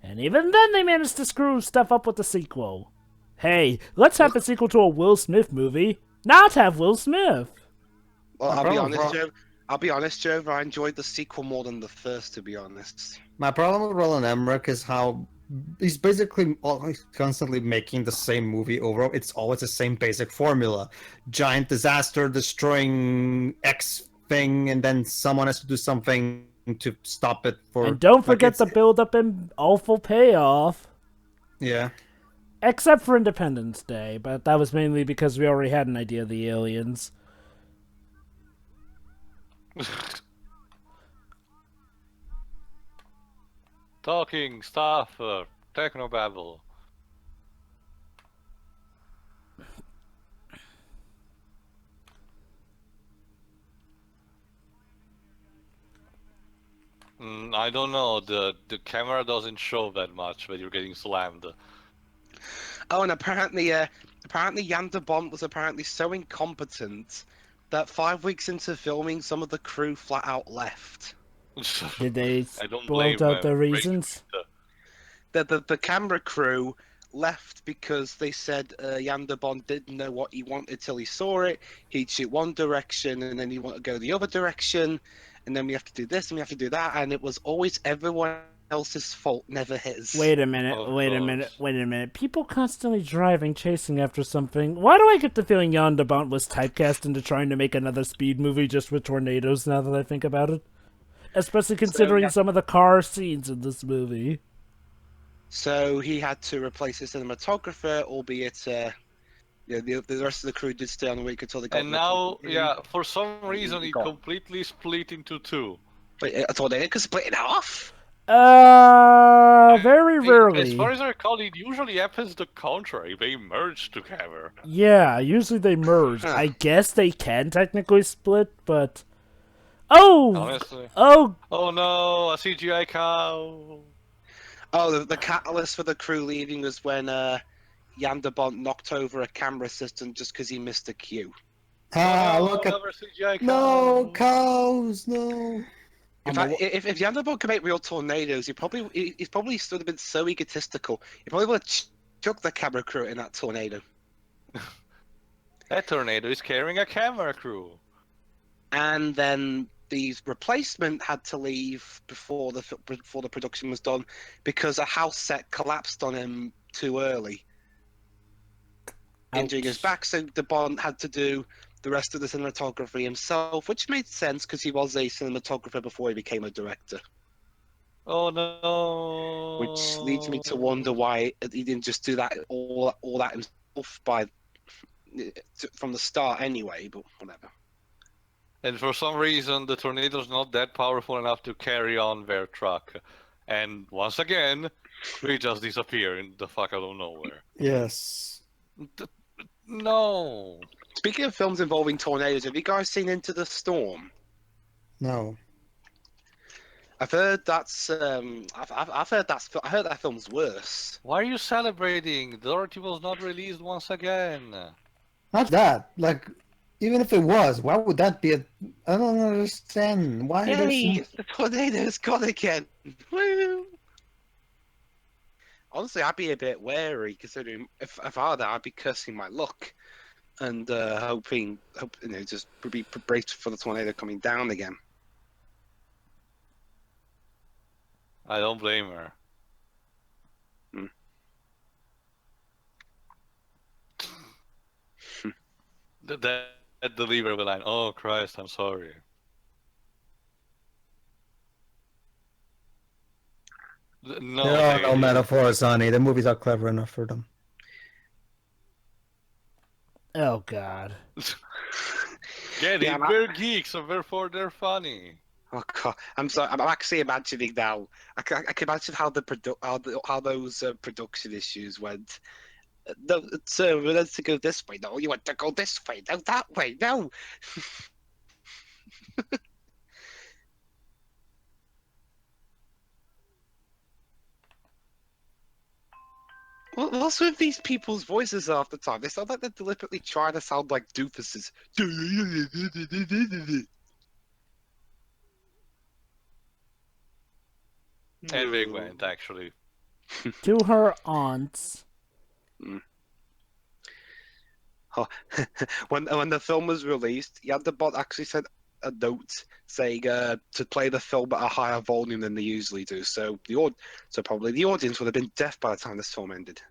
And even then they managed to screw stuff up with the sequel. Hey, let's have a sequel to a Will Smith movie. Not have Will Smith. Well, I'll be honest, Joe. I enjoyed the sequel more than the first, to be honest. My problem with Roland Emmerich is how he's basically always constantly making the same movie over. It's always the same basic formula: giant disaster destroying X thing, and then someone has to do something to stop it. And don't forget the build-up and awful payoff. Yeah. Except for Independence Day, but that was mainly because we already had an idea of the aliens. Talking stuff, technobabble. I don't know. The camera doesn't show that much when you're getting slammed. Oh, and apparently Jan de Bont was apparently so incompetent that 5 weeks into filming, some of the crew flat out left. Did they I don't blurt blame out the reasons? The camera crew left because they said Jan de Bont didn't know what he wanted till he saw it. He'd shoot one direction and then he'd want to go the other direction, and then we have to do this and we have to do that, and it was always everyone else's fault, never his. Wait a minute. People constantly driving, chasing after something. Why do I get the feeling Jan de Bont was typecast into trying to make another speed movie just with tornadoes, now that I think about it? Especially considering some of the car scenes in this movie. So he had to replace his cinematographer, albeit the rest of the crew did stay on the week until they got... And now, for some reason he completely split into two. Wait, a tornado could split in half? Very rarely. As far as I recall, it usually happens the contrary. They merge together. Yeah, usually they merge. I guess they can technically split, but... Oh! Honestly. Oh! Oh no, a CGI cow! Oh, the catalyst for the crew leaving was when Jan de Bont knocked over a camera system just because he missed a cue. Look at... CGI cow. No, cows, no. In fact, if Jan de Bont could make real tornadoes, he's probably still been so egotistical. He probably would have chucked the camera crew in that tornado. That tornado is carrying a camera crew. And then the replacement had to leave before the production was done because a house set collapsed on him too early, injuring his back. So de Bont had to do the rest of the cinematography himself, which made sense because he was a cinematographer before he became a director. Oh no! Which leads me to wonder why he didn't just do that all that himself from the start anyway. But whatever. And for some reason, the tornado's not that powerful enough to carry on their truck. And once again, we just disappear in the fuck out of nowhere. Yes. No. Speaking of films involving tornadoes, have you guys seen Into the Storm? No. I've heard that's I've heard I heard that film's worse. Why are you celebrating? Dorothy was not released once again. Not that. Like, even if it was, why would that be a? I don't understand. Why Yay! there's The tornado's gone again. Woo! Honestly, I'd be a bit wary considering if I were there, I'd be cursing my luck and hoping, just be braced for the tornado coming down again. I don't blame her. That delivery line. Oh Christ, I'm sorry. No, there are no lady. metaphors, honey. The movies are clever enough for them. Oh God. Get Yeah, it? We're geeks, so therefore they're funny. Oh God, I'm sorry. I'm actually imagining now. I can imagine how how those production issues went. No, sir, we want to go this way. No, you want to go this way. No, that way. No. What's with these people's voices half the time? They sound like they're deliberately trying to sound like doofuses. And they went, actually. To her aunts. Oh, when the film was released, Yandabot actually sent a note saying to play the film at a higher volume than they usually do. So probably the audience would have been deaf by the time this film ended.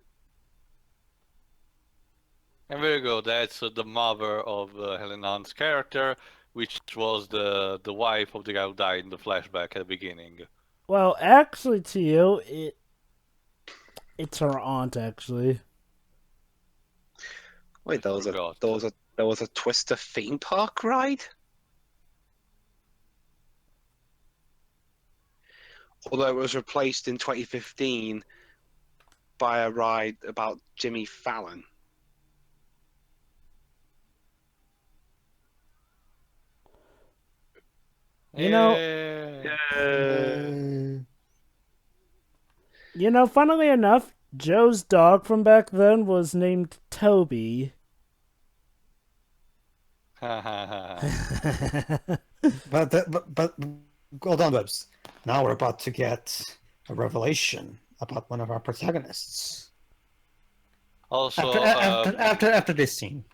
And there you go. That's the mother of Helen Hunt's character, which was the wife of the guy who died in the flashback at the beginning. Well, actually, to you, it's her aunt, actually. Wait, there was a Twister theme park ride? Although it was replaced in 2015 by a ride about Jimmy Fallon. You know, funnily enough, Joe's dog from back then was named Toby. But hold on, Webs. Now we're about to get a revelation about one of our protagonists. Also, After this scene.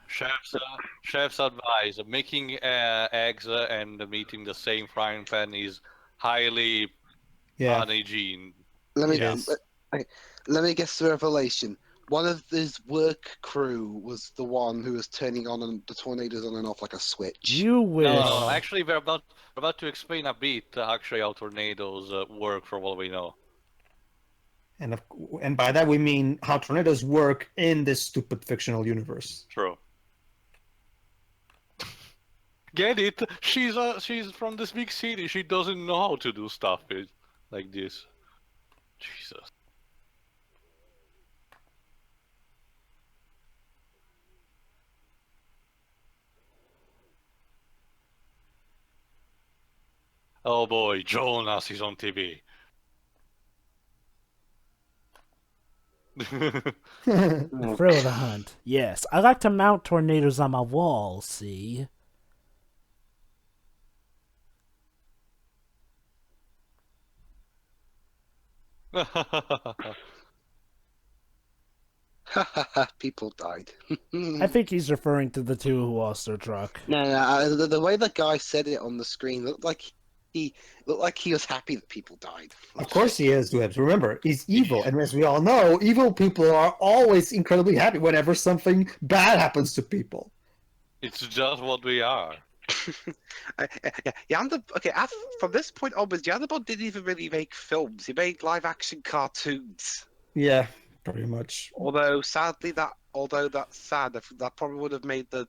Chef's advice: making eggs and meeting the same frying pan is highly unhygiene. Let me guess the revelation. One of his work crew was the one who was turning on the tornadoes on and off like a switch. You wish. No, actually, we're about to explain a bit actually how tornadoes work, for what we know. And by that we mean how tornadoes work in this stupid fictional universe. True. Get it? She's from this big city. She doesn't know how to do stuff like this. Jesus. Oh boy, Jonas is on TV. The thrill of the hunt. Yes, I like to mount tornadoes on my wall, see? People died. I think he's referring to the two who lost their truck. No, the way the guy said it on the screen looked like he was happy that people died. Of course he is, Webs. Remember, he's evil, and as we all know, evil people are always incredibly happy whenever something bad happens to people. It's just what we are. From this point onwards, Yandabot didn't even really make films. He made live-action cartoons. Yeah, pretty much. Although that's sad, that probably would have made the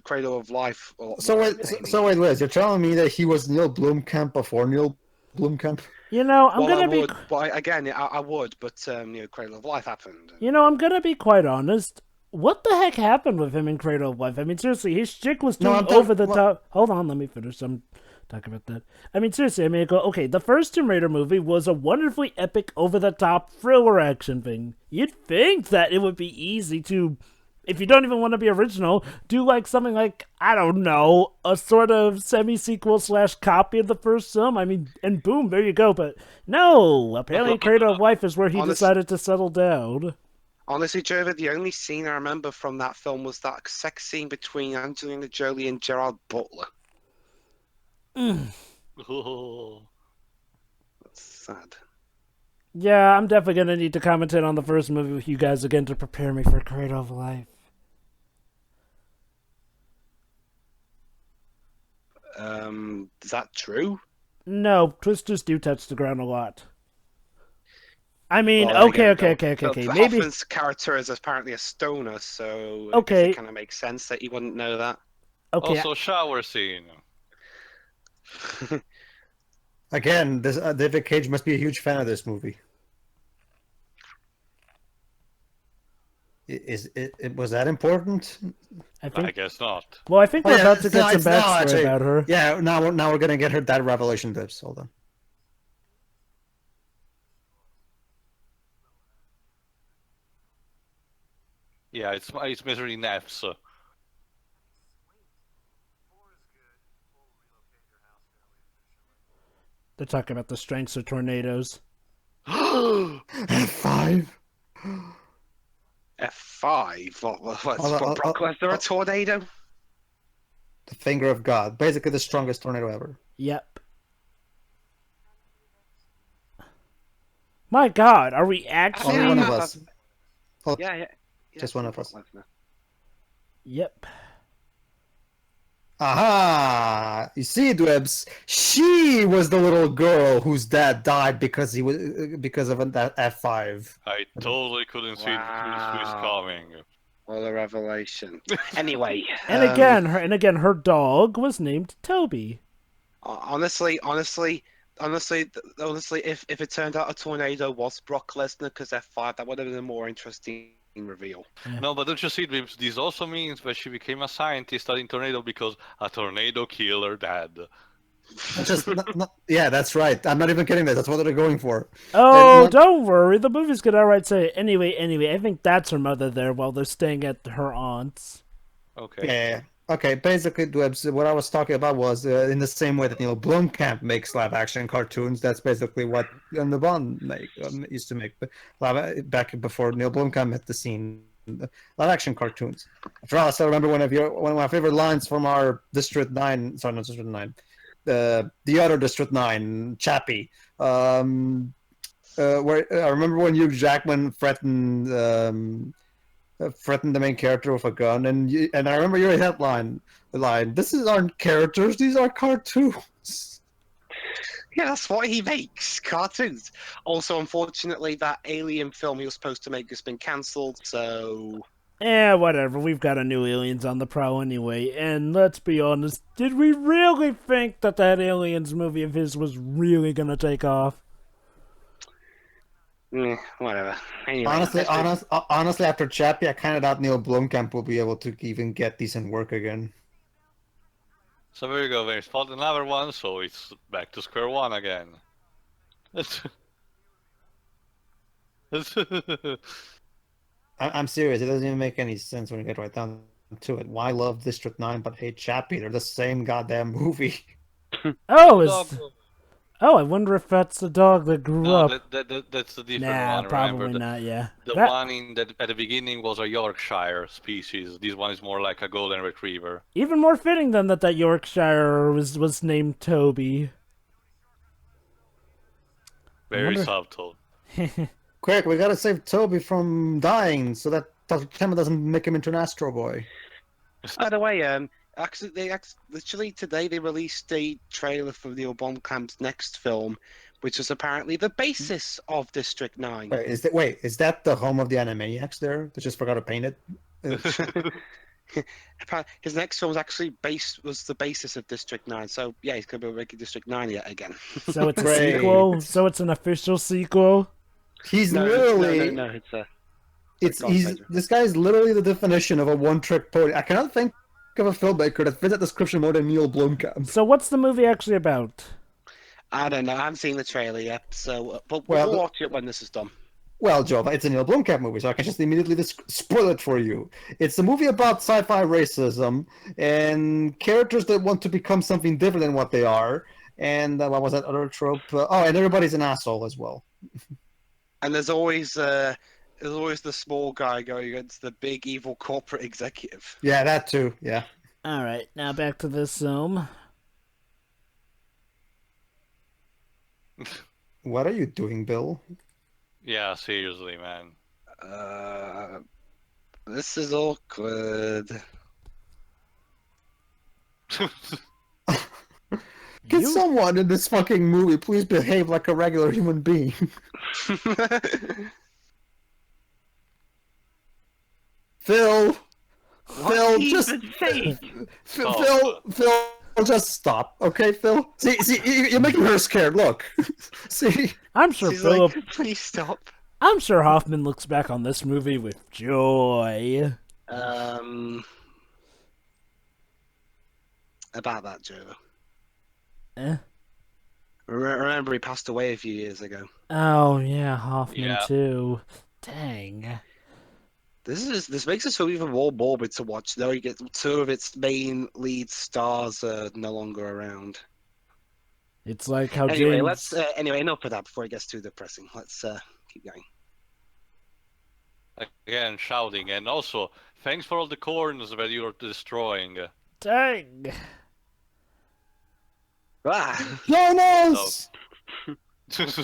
Cradle of Life. So wait, Liz, you're telling me that he was Neil Blomkamp before Neil Blomkamp? I would, but Cradle of Life happened. I'm gonna be quite honest. What the heck happened with him in Cradle of Life? I mean, seriously, his chick was doing over the top. Hold on, let me finish. I'm talk about that. I mean, seriously, I mean, okay, the first Tomb Raider movie was a wonderfully epic, over-the-top thriller action thing. You'd think that it would be easy to, if you don't even want to be original, do like something like, I don't know, a sort of semi-sequel / copy of the first film. I mean, and boom, there you go. But no, apparently Cradle of Life is where he decided to settle down. Honestly, Jover, the only scene I remember from that film was that sex scene between Angelina Jolie and Gerard Butler. Oh. That's sad. Yeah, I'm definitely going to need to commentate on the first movie with you guys again to prepare me for Cradle of Life. Is that true? No, twisters do touch the ground a lot. I mean, Well, okay. Maybe Hoffman's character is apparently a stoner, so Okay. it kind of makes sense that he wouldn't know that. okay. Also, shower scene. Again, this David Cage must be a huge fan of this movie. Was that important? I I think. guess not. Well, I think we're about to get some it's now, backstory actually. about her. Yeah, now we're gonna get her that revelation tips. Hold on. Yeah, it's measuring F, so. They're talking about the strengths of tornadoes. F5. F5? What's Hold on, Brock Lesnar a tornado? The finger of God, basically the strongest tornado ever. Yep. My God, are we actually? Only one of us. Yeah. Just one of us. Brock Lesnar. Yep. Aha! You see, Dwebs, she was the little girl whose dad died because of that F5. I totally couldn't see this coming. What a revelation. Anyway. And again, her dog was named Toby. Honestly, if it turned out a tornado was Brock Lesnar because F5, that would have been a more interesting reveal. No, but don't you see, this also means that she became a scientist studying tornado because a tornado killed her dad. Yeah, that's right. I'm not even kidding. That's what they're going for. Oh, don't worry. The movie's gonna outright say it. Anyway, I think that's her mother there while they're staying at her aunt's. Okay. Yeah. Okay. Basically, Dwebs, what I was talking about was in the same way that Blomkamp makes live-action cartoons. That's basically what the Bond used to make back before Neil Blomkamp met the scene. Live-action cartoons. After all, I still remember one of my favorite lines from our District 9. Sorry, not District 9. The other District 9, Chappie. Where I remember when Hugh Jackman threatened the main character with a gun, and I remember your headline, "This aren't characters; these are cartoons." Yeah, that's what he makes, cartoons. Also, unfortunately, that Alien film he was supposed to make has been cancelled, so... Whatever. We've got a new Aliens on the prowl anyway. And let's be honest, did we really think that Aliens movie of his was really gonna take off? Whatever. Anyway, honestly, after Chappie, I kind of doubt Neil Blomkamp will be able to even get decent work again. So there you go, they spot another one, so it's back to square one again. I'm serious. It doesn't even make any sense when you get right down to it. Why love District 9 but hate Chappie? They're the same goddamn movie. I wonder if that's the dog that grew up. That's the different Nah, one. probably Remember, not. Yeah. the one at the beginning was a Yorkshire species. This one is more like a golden retriever. Even more fitting than that Yorkshire was named Toby. Very subtle. Quick, we gotta save Toby from dying so that Dr. Temma doesn't make him into an Astro Boy. By the way, literally today they released a trailer for Neil Blomkamp's next film, which was apparently the basis of District 9. Wait, is that the home of the Animaniacs there? They just forgot to paint it? His next film was actually was the basis of District 9, so yeah, he's going to be making District 9 yet again. So it's a sequel? So it's an official sequel? He's No, this guy is literally the definition of a one-trick pony. I cannot think of a filmmaker that fits that description more than Neil Blomkamp. So what's the movie actually about? I don't know. I haven't seen the trailer yet, so but Well, we'll watch it when this is done. Well, Joe, it's a Neil Blomkamp movie, so I can just immediately spoil it for you. It's a movie about sci-fi racism and characters that want to become something different than what they are. And what was that other trope? And everybody's an asshole as well. And there's always the small guy going against the big evil corporate executive. Yeah, that too. Yeah. All right, now back to this Zoom. What are you doing, Bill? Yeah, seriously, man. This is awkward. Can someone in this fucking movie please behave like a regular human being? Phil, Phil, just Phil, just stop, okay, Phil? See, you're making her scared. Look, see. I'm sure She's Philip. like, please stop. I'm sure Hoffman looks back on this movie with joy. About that, Joe. Eh? Remember, he passed away a few years ago. Oh yeah, Hoffman Yeah. too. Dang. This makes us feel even more morbid to watch. Though you get two of its main lead stars no longer around. It's like how Anyway, James. let's enough of that before it gets too depressing. Let's keep going. Again, shouting, and also thanks for all the corns that you're destroying. Dang. Ah, Jonas! Jesus,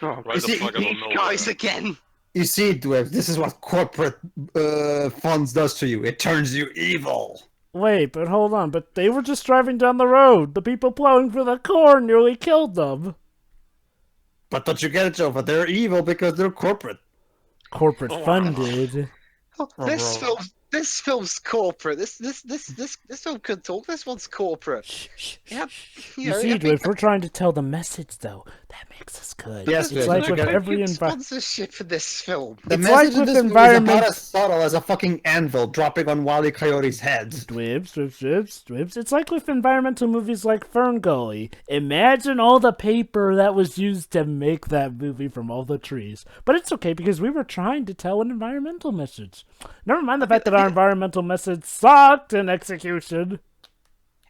right you the see, fuck out of nowhere. guys again. You see, Dweeb, this is what corporate funds does to you. It turns you evil. Wait, but hold on. But they were just driving down the road. The people plowing for the corn nearly killed them. But don't you get it, Joe? But they're evil because they're corporate. Corporate funded. Oh, this film's corporate. This film could talk. This one's corporate. Shh, shh, Yep. shh. You You know, see, I think if we're trying to tell the message, though, that makes us good. Yes, it's Dweeb, like I with get it. every sponsorship for this film. The It's message like in with this movie is environment- about as subtle as a fucking anvil dropping on Wile E. Coyote's head. Dwibs. It's like with environmental movies like Fern Gully. Imagine all the paper that was used to make that movie from all the trees. But it's okay because we were trying to tell an environmental message. Never mind the fact that our environmental message sucked in execution.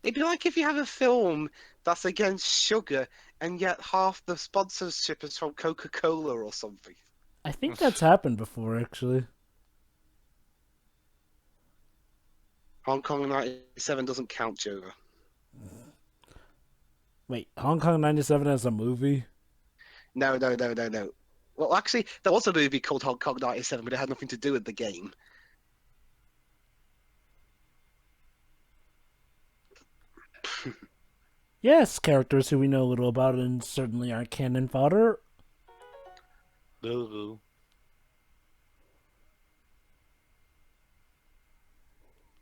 It'd be like if you have a film that's against sugar, and yet half the sponsorship is from Coca-Cola or something. I think that's happened before, actually. Hong Kong 97 doesn't count, Joe. Wait, Hong Kong 97 as a movie? No. Well, actually, there was a movie called Hong Kong 97, but it had nothing to do with the game. Yes, characters who we know a little about and certainly aren't canon fodder.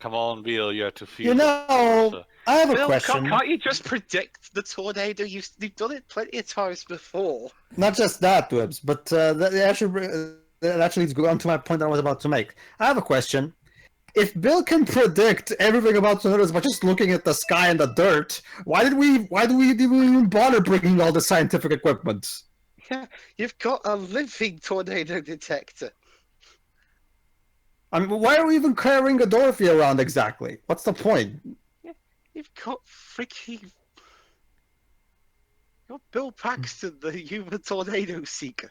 Come on, Bill, you have to feel You know, I have a Bill, question. can't you just predict the tornado? You've done it plenty of times before. Not just that, Dweebs, but that actually leads on to my point that I was about to make. I have a question. If Bill can predict everything about tornadoes by just looking at the sky and the dirt, why do we even bother bringing all the scientific equipment? Yeah, you've got a living tornado detector. I mean, why are we even carrying a Dorothy around exactly? What's the point? You've got freaking... You've got Bill Paxton, the human tornado seeker.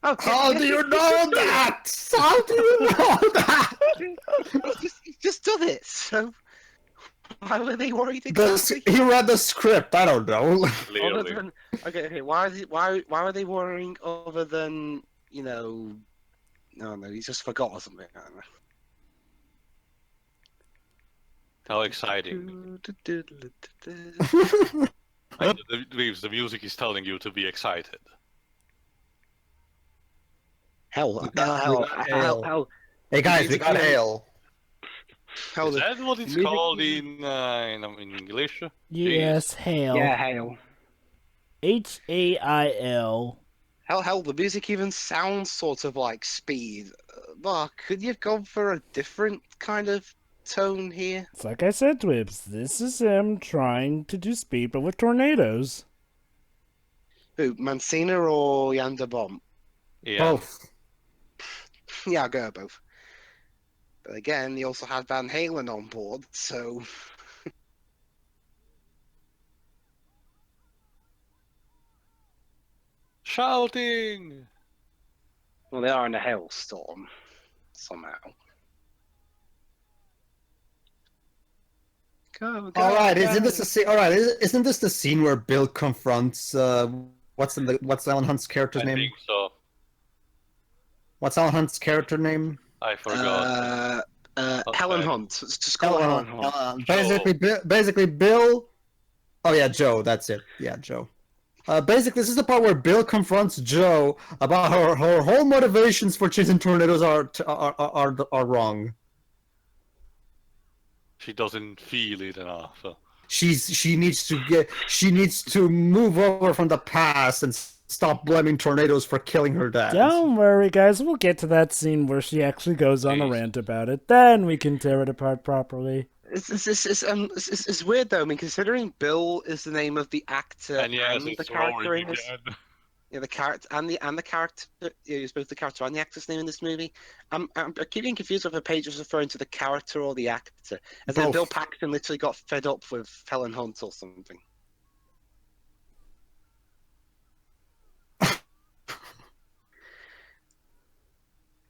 Okay, How do you know that? How do you know that? He's just done it, so why were they worried exactly? He read the script. I don't know. Other Clearly. than, okay, why were they worrying other than, you know, no, he just forgot or something. I don't know. How exciting. And the music is telling you to be excited. Hell. Hey guys, we got hail. Is that what it's called in English? Yes, hail. Yeah, hail. Hail. Hell, the music even sounds sort of like Speed. Mark, could you have gone for a different kind of tone here? It's like I said, Dwibs. This is him trying to do Speed, but with tornadoes. Who, Mancina or Yanda Bomb? Yeah. Both. Yeah, I'll go both. But again, he also had Van Halen on board, so Shouting! well, they are in a hailstorm somehow. Go, All right, go. isn't this the scene? All right, isn't this the scene where Bill confronts what's Alan Hunt's character's I name? think so. What's Alan Hunt's character name? I forgot. Helen Okay. Hunt. Just call her Helen Hunt. Basically, Bill. Oh yeah, Joe. That's it. Yeah, Joe. Basically, this is the part where Bill confronts Joe about her whole motivations for chasing tornadoes are wrong. She doesn't feel it enough. She needs to move over from the past and stop blaming tornadoes for killing her dad. Don't worry, guys. We'll get to that scene where she actually goes on a rant about it. Then we can tear it apart properly. It's weird though. I mean, considering Bill is the name of the actor And yes, the it's character roaring in this, again. yeah, the character and the character, it's both the character and the actor's name in this movie. I'm keep getting confused whether Paige was referring to the character or the actor. As in Both. Bill Paxton literally got fed up with Helen Hunt or something.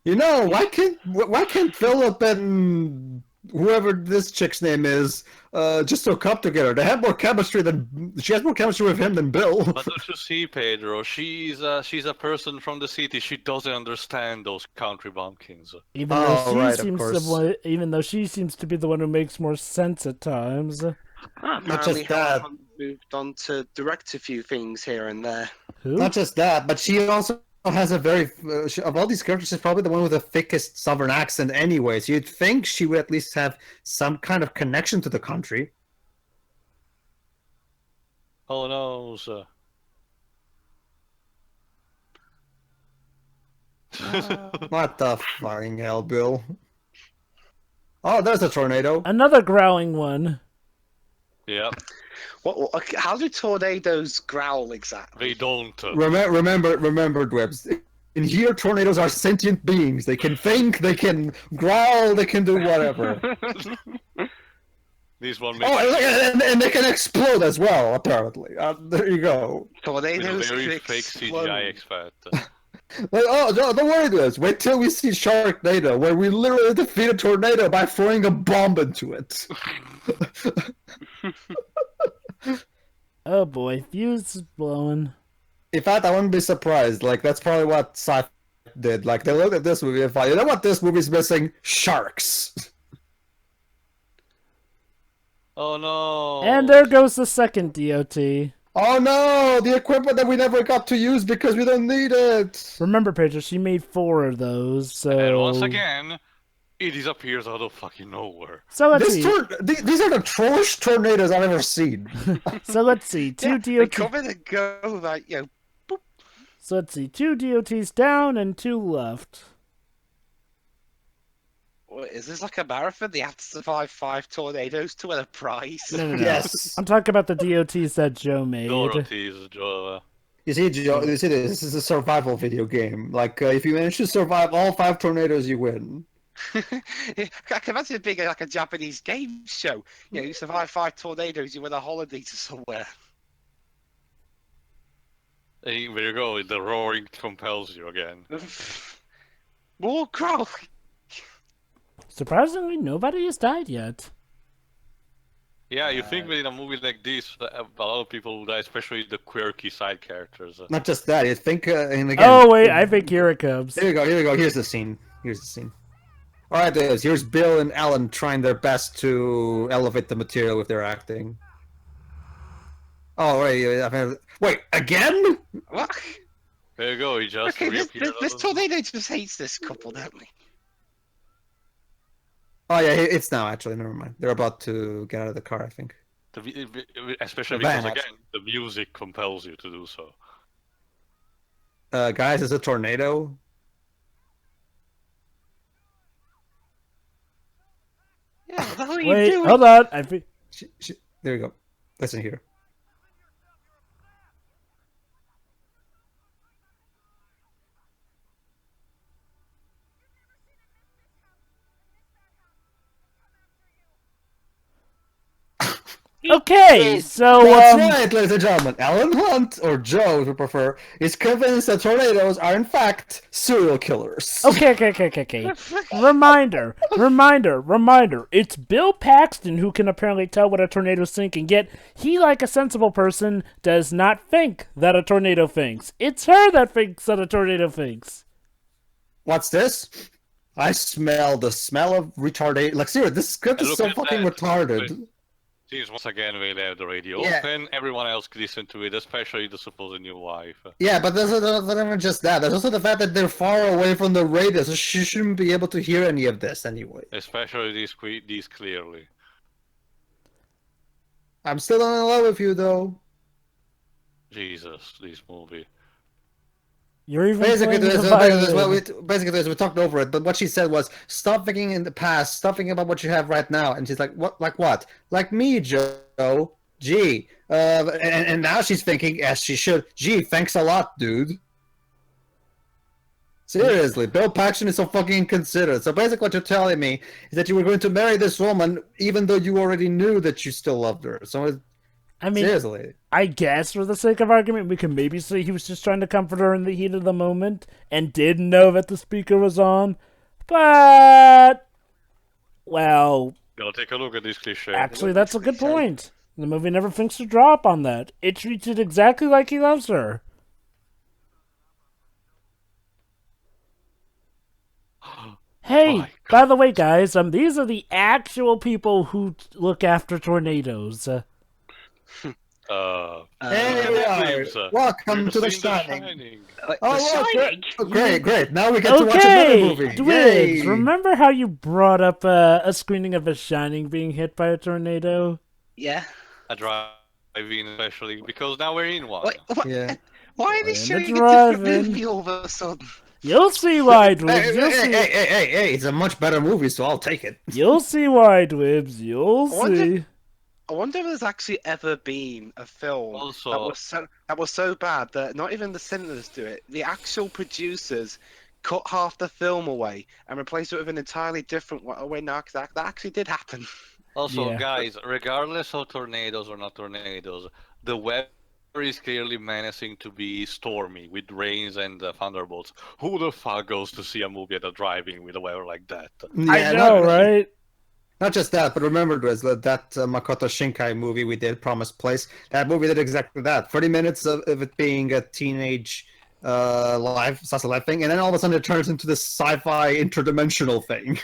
You know, why can't Philip and whoever this chick's name is just hook up together? She has more chemistry with him than Bill. But don't you see, Pedro? She's a person from the city. She doesn't understand those country bumpkins. Even though Oh, right, of course. even though she seems to be the one who makes more sense at times. Apparently, just Helen that. Hunt moved on to direct a few things here and there. Who? Not just that, but she also has a very of all these characters, she's probably the one with the thickest southern accent anyway, so you'd think she would at least have some kind of connection to the country. Oh no, What the fucking hell, Bill? Oh, there's a tornado. Another growling one. Yeah, How do tornadoes growl exactly? they don't. Remember, Dwebs. In here, tornadoes are sentient beings. They can think, they can growl, they can do whatever. This one makes Oh, and they can explode as well, apparently. There you go. a Tornadoes very can fake explode. CGI expert. Like, oh, no, don't worry, Dwebs. Wait till we see Sharknado, where we literally defeat a tornado by throwing a bomb into it. Oh boy, fuse is blowing. In fact, I wouldn't be surprised. Like, that's probably what sci did. Like, they looked at this movie and thought, you know what this movie's missing? Sharks. Oh no! And there goes the second DOT. Oh no! The equipment that we never got to use because we don't need it! Remember, Pedro, she made 4 of those, so... And once again, it disappears out of fucking nowhere. So let's see. These are the trollest tornadoes I've ever seen. So let's see. Two They DOTs. come in and go like, boop. So let's see. 2 DOTs down and 2 left. What, is this like a marathon? They have to survive 5 tornadoes to win a prize. No. Yes. I'm talking about the DOTs that Joe made. Dorothy's Joe. You see, Joe, this is a survival video game. Like, if you manage to survive all 5 tornadoes, you win. I can imagine it being like a Japanese game show. You survive 5 tornadoes, you win a holiday to somewhere. Hey, there you go. The roaring compels you again. More growling. Surprisingly, nobody has died yet. Yeah, you think that in a movie like this, a lot of people will die, especially the quirky side characters. Not just that, you think, and again... Oh, wait, I think here it comes. Here we go, here's the scene. Alright, here's Bill and Alan trying their best to elevate the material with their acting. Oh, wait, again? What? There you go, he just Okay, reappeared. this tornado just hates this couple, don't they? Oh yeah, it's now actually, never mind. They're about to get out of the car, I think. Especially Very because much. again, the music compels you to do so. Guys, it's a tornado. Yeah, what the hell are you Wait, doing? hold on. There you go. Listen here. Okay, so That's right, ladies and gentlemen. Alan Hunt, or Joe, if you prefer, is convinced that tornadoes are in fact serial killers. Okay. Reminder. It's Bill Paxton who can apparently tell what a tornado's thinking, yet he, like a sensible person, does not think that a tornado thinks. It's her that thinks that a tornado thinks. What's this? I smell the smell of retardation. Like, seriously, this script is Look so at fucking that. retarded. Since once again we have the radio Yeah. open, everyone else can listen to it, especially the supposed new wife. Yeah, but there's not even just that. There's also the fact that they're far away from the radio, so she shouldn't be able to hear any of this anyway. Especially these clearly. I'm still in love with you, though. Jesus, this movie. You're even Basically, playing the violin. we talked over it, but what she said was, stop thinking in the past, stop thinking about what you have right now. And she's like, what? Like what? Like me, Joe. Gee. And now she's thinking, as she should, gee, thanks a lot, dude. Seriously, Bill Paxton is so fucking inconsiderate. So basically what you're telling me is that you were going to marry this woman even though you already knew that you still loved her. So I mean, seriously. I guess for the sake of argument, we can maybe say he was just trying to comfort her in the heat of the moment and didn't know that the speaker was on. But, well, Go take a look at this cliche. actually, that's a good point. The movie never thinks to drop on that. It treats it exactly like he loves her. Hey, My by the way, guys, these are the actual people who look after tornadoes. Hey, Look at we this, are. Welcome we've to The seen Shining. Like, Oh, The look, Shining? great. Now we get to watch another Okay, movie. Dwibs, Yay. remember how you brought up a screening of The Shining being hit by a tornado? Yeah. A drive-in, especially because now we're in one. What? Yeah. Why are We're they in the showing a different drive-in. movie all of a sudden? You'll see why, Hey, Dwibs. You'll see. hey, it's a much better movie, so I'll take it. You'll see why, Dwibs. You'll I wonder- see. I wonder if there's actually ever been a film Also- that was so bad that not even the cinemas do it. The actual producers cut half the film away and replaced it with an entirely different way. Now, 'cause that actually did happen. Also, Yeah. guys, regardless of tornadoes or not tornadoes, the weather is clearly menacing to be stormy with rains and thunderbolts. Who the fuck goes to see a movie at a drive-in with a weather like that? I know, right? Not just that, but remember, Driz, that Makoto Shinkai movie we did, Promised Place, that movie did exactly that. 30 minutes of it being a teenage slice of life thing, and then all of a sudden it turns into this sci-fi interdimensional thing.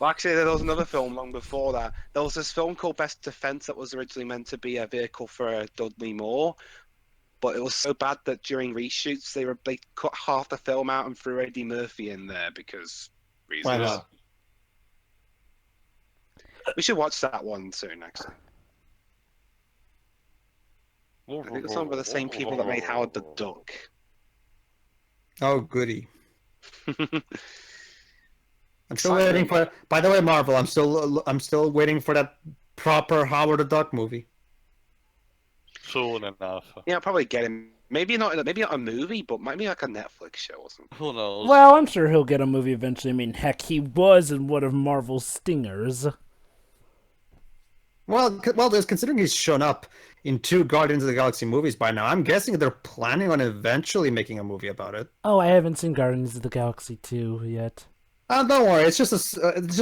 Well, actually, there was another film long before that. There was this film called Best Defense that was originally meant to be a vehicle for Dudley Moore, but it was so bad that during reshoots they cut half the film out and threw Eddie Murphy in there because reasons. Why not? We should watch that one soon, actually. I think it's some of the same people that made Howard the Duck. Oh, goody. I'm still waiting for. By the way, Marvel, I'm still waiting for that proper Howard the Duck movie. Soon enough. Yeah, I'll probably get him. Maybe not a movie, but maybe like a Netflix show or something. Who knows? Well, I'm sure he'll get a movie eventually. I mean, heck, he was in one of Marvel's stingers. Well, considering he's shown up in 2 Guardians of the Galaxy movies by now, I'm guessing they're planning on eventually making a movie about it. Oh, I haven't seen Guardians of the Galaxy 2 yet. Don't worry, it's just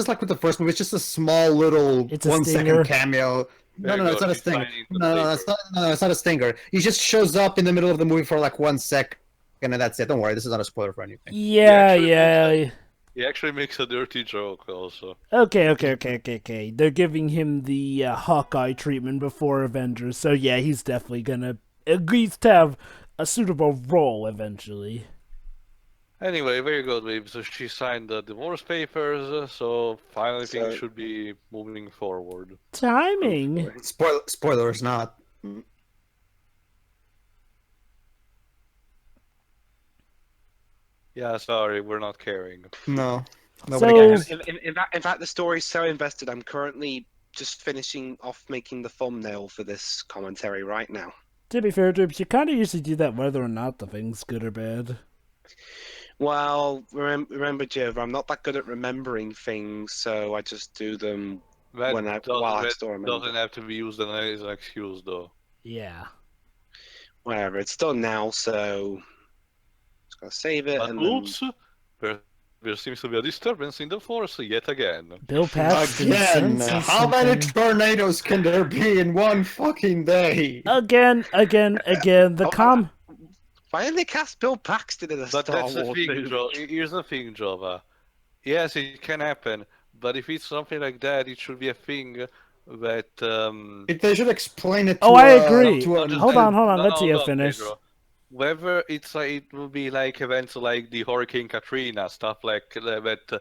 like with the first movie. It's just a small little It's a 1 stinger. second cameo. No, Very it's not a good. He's stinger. signing the No, paper. it's not a stinger. He just shows up in the middle of the movie for like 1 second, and that's it. Don't worry, this is not a spoiler for anything. Yeah. He actually makes a dirty joke also. Okay. They're giving him the Hawkeye treatment before Avengers, so yeah, he's definitely gonna at least have a suitable role eventually. Anyway, very good, Weeb. So she signed the divorce papers, so finally things So- should be moving forward. Timing. Spoilers not. Yeah, sorry, we're not caring. No. Nobody So- cares. In fact, the story's so invested. I'm currently just finishing off making the thumbnail for this commentary right now. To be fair, Dribs, you kind of usually do that whether or not the thing's good or bad. Well, remember, Jiv, I'm not that good at remembering things, so I just do them That while I still remember. doesn't have to be used as an excuse, though. Yeah. Whatever, it's done now, so just gotta save it But and oops, there seems to be a disturbance in the force yet again. Bill Paxton Again, senses how many something. tornadoes can there be in one fucking day? Again. The then... Why didn't they cast Bill Paxton in a But Star that's the Wars thing, movie? Here's the thing, Jova. Yes, it can happen, but if it's something like that, it should be a thing that. They should explain it to Oh, I agree. Not just Hold that- on. no, Let's see hold you on, finish. Pedro. Whether it's it will be like events like the Hurricane Katrina, stuff like that.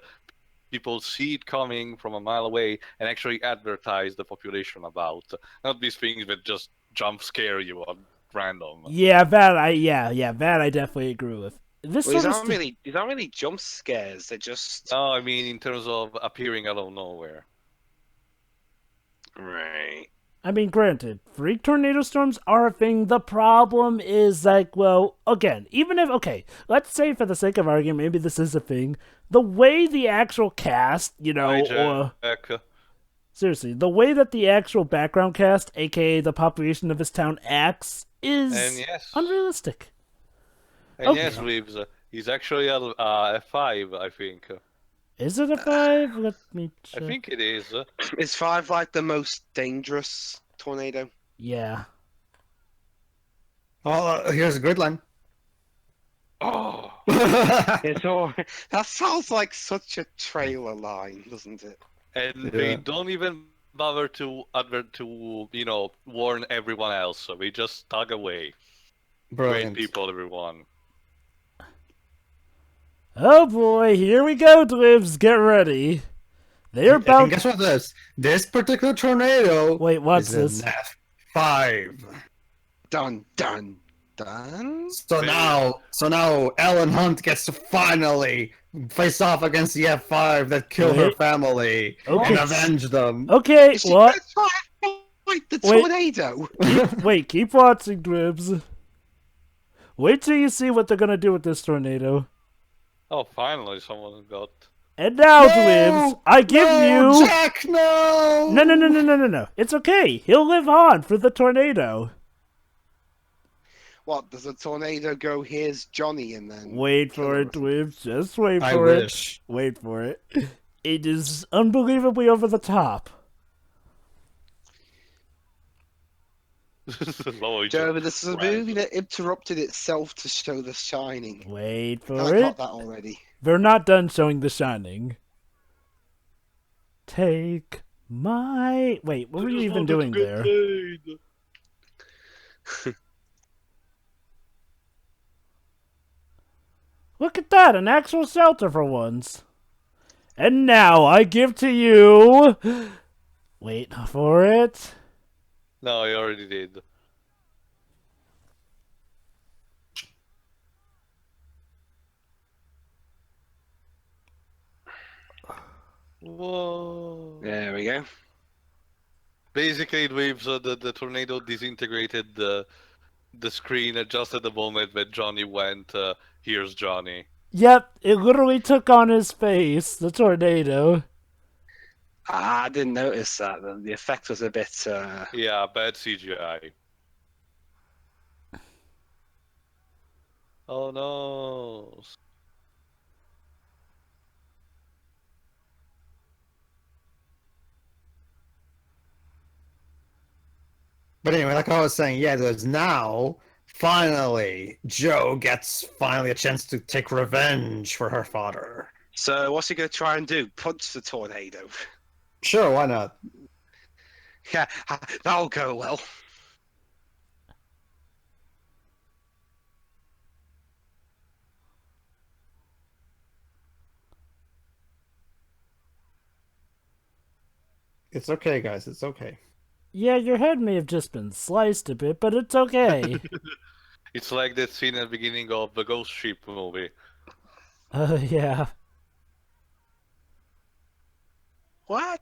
People see it coming from a mile away and actually advertise the population about. Not these things that just jump scare you on random. Yeah, that I definitely agree with. This Well, sort of these aren't really jump scares. They're just No, I mean in terms of appearing out of nowhere. right. I mean, granted, freak tornado storms are a thing. The problem is, like, well, again, even if, okay, let's say for the sake of argument, maybe this is a thing. The way the actual cast, or seriously, the way that the actual background cast, aka the population of this town, acts is And yes. unrealistic. And Okay. yes, Reeves, he's actually a F5, I think. Is it a 5? Let me check. I think it is. Is 5 like the most dangerous tornado? Yeah. Oh, here's a grid line. Oh, It's all... That sounds like such a trailer line, doesn't it? and they Yeah. don't even bother to warn everyone else. So we just tug away. Brilliant. Great people, everyone. Oh boy, here we go, Dwibs. Get ready. They're And about. guess what this? This particular tornado Wait, what's is this? an F5. Dun dun dun. So now Ellen Hunt gets to finally face off against the F5 that killed her Wait. family Okay. and avenge them. Okay, Is she what? gonna try and fight the Wait. tornado? Wait, keep watching, Dribs. Wait till you see what they're gonna do with this tornado. Oh, finally, someone got. And now, Dribs, I give no, you. Jack, no! No. It's okay. He'll live on for the tornado. What, does a tornado go, here's Johnny, and then... Wait for it, Dribs. Just wait I for it. wish. Wait for it. It is unbelievably over the top. Low, Joe, but this is a ran. movie that interrupted itself to show The Shining. Wait I for got it. that already. They're not done showing The Shining. Take my... Wait, what were you even doing there? Look at that, an actual shelter for once. And now I give to you... Wait for it. No, I already did. Whoa. There we go. Basically, it waves the tornado disintegrated the screen just at the moment that Johnny went. Here's Johnny. Yep, it literally took on his face, the tornado. Ah, I didn't notice that. The effect was a bit... Yeah, bad CGI. Oh no. But anyway, like I was saying, yeah, there's now, finally, Joe gets finally a chance to take revenge for her father. So what's he going to try and do? Punch the tornado? Sure, why not? Yeah, that'll go well. It's okay, guys. It's okay. Yeah, your head may have just been sliced a bit, but it's okay. It's like that scene at the beginning of the Ghost Ship movie. Yeah. What?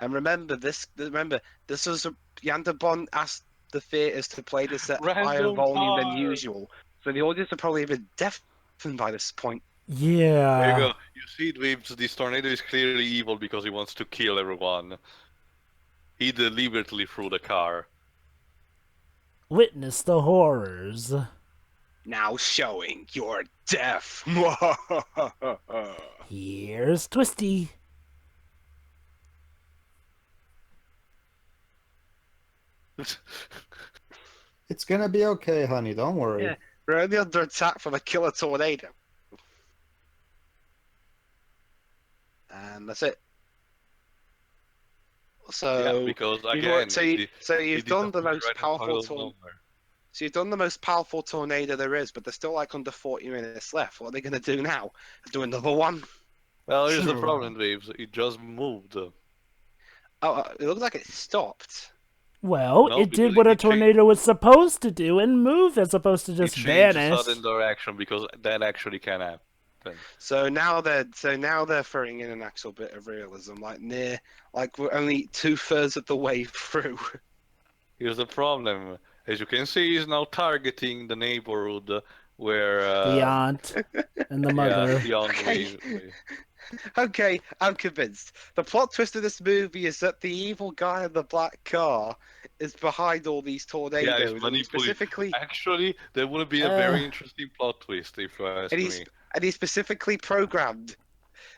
And remember, this was Yanderbon asked the theaters to play this at higher Random volume than time. usual, so the audience are probably even deafened by this point. There you Yeah. go. You see, Dweebs, this tornado is clearly evil because he wants to kill everyone. He deliberately threw the car. Witness the horrors. Now showing you're deaf. Here's Twisty. It's gonna be okay, honey. Don't worry. Yeah. We're only under attack from a killer tornado. And that's it. So Yeah, because you've again, you've done the most powerful tornado. So you've done the most powerful tornado there is, but there's still like under 40 minutes left. What are they going to do now? Do another one? Well, here's the Sure. problem, Dweebs. It just moved. Oh, it looks like it stopped. Well, No, it did because what a it changed- tornado was supposed to do and move as opposed to just It changed vanish. sudden direction because that actually can happen. So now they're throwing in an actual bit of realism, like we're only 2/3 of the way through. Here's the problem. As you can see, he's now targeting the neighborhood where The aunt and the mother. Yeah, the aunt Okay. we- Okay, I'm convinced. The plot twist of this movie is that the evil guy in the black car is behind all these tornadoes. and he manipulating. specifically, Actually, that would be a very interesting plot twist if you ask and me. he specifically programmed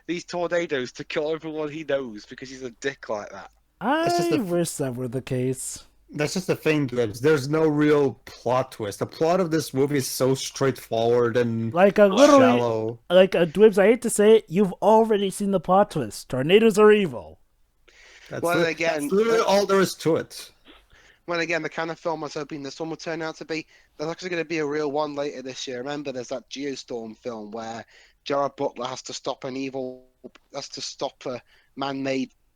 these tornadoes to kill everyone he knows because he's a dick like that. It's just I a- wish that were the case. That's just the thing, Dwebs. There's no real plot twist. The plot of this movie is so straightforward and Like literally, shallow. like Dwibs, I hate to say it, you've already seen the plot twist. Tornadoes are evil. That's, Well, li- again, that's literally all there is to it. Well, again, the kind of film I was hoping this one would turn out to be. There's actually going to be a real one later this year. Remember, there's that Geostorm film where Gerard Butler has to stop a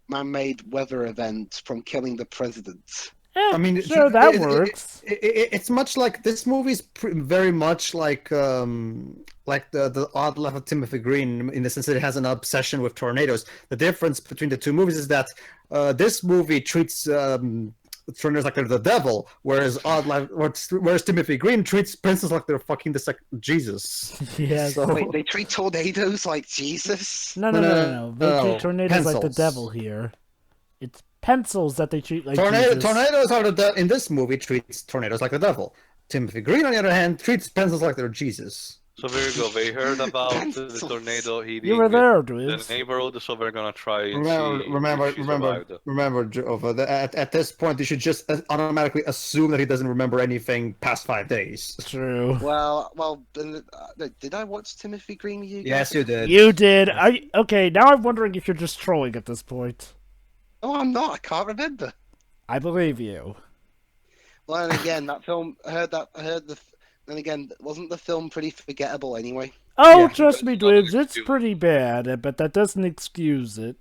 man-made weather event from killing the president. I mean, Sure, that works. It's much like this movie's very much like the Odd Life of Timothy Green in the sense that it has an obsession with tornadoes. The difference between the two movies is that this movie treats tornadoes like they're the devil, whereas whereas Timothy Green treats princes like they're fucking Jesus. Yes. So- Wait, they treat tornadoes like Jesus? No. They No, treat tornadoes like the pencils. devil here. It's pencils that they treat like Jesus. Tornadoes are in this movie treats tornadoes like the devil. Timothy Green, on the other hand, treats pencils like they're Jesus. So there you go. They heard about the Pencils. tornado hitting You were there, the Dwibs. neighborhood, so we're gonna try and see Remember, if she survived. Jova, at this point, you should just automatically assume that he doesn't remember anything past 5 days. True. Well, did I watch Timothy Green with you guys? Yes, you did. You did. Okay, now I'm wondering if you're just trolling at this point. Oh, I'm not. I can't remember. I believe you. Well, and again, that film. Then again, wasn't the film pretty forgettable anyway? Oh, Yeah. trust me, That's not an Dwibs, it's excuse. pretty bad, but that doesn't excuse it.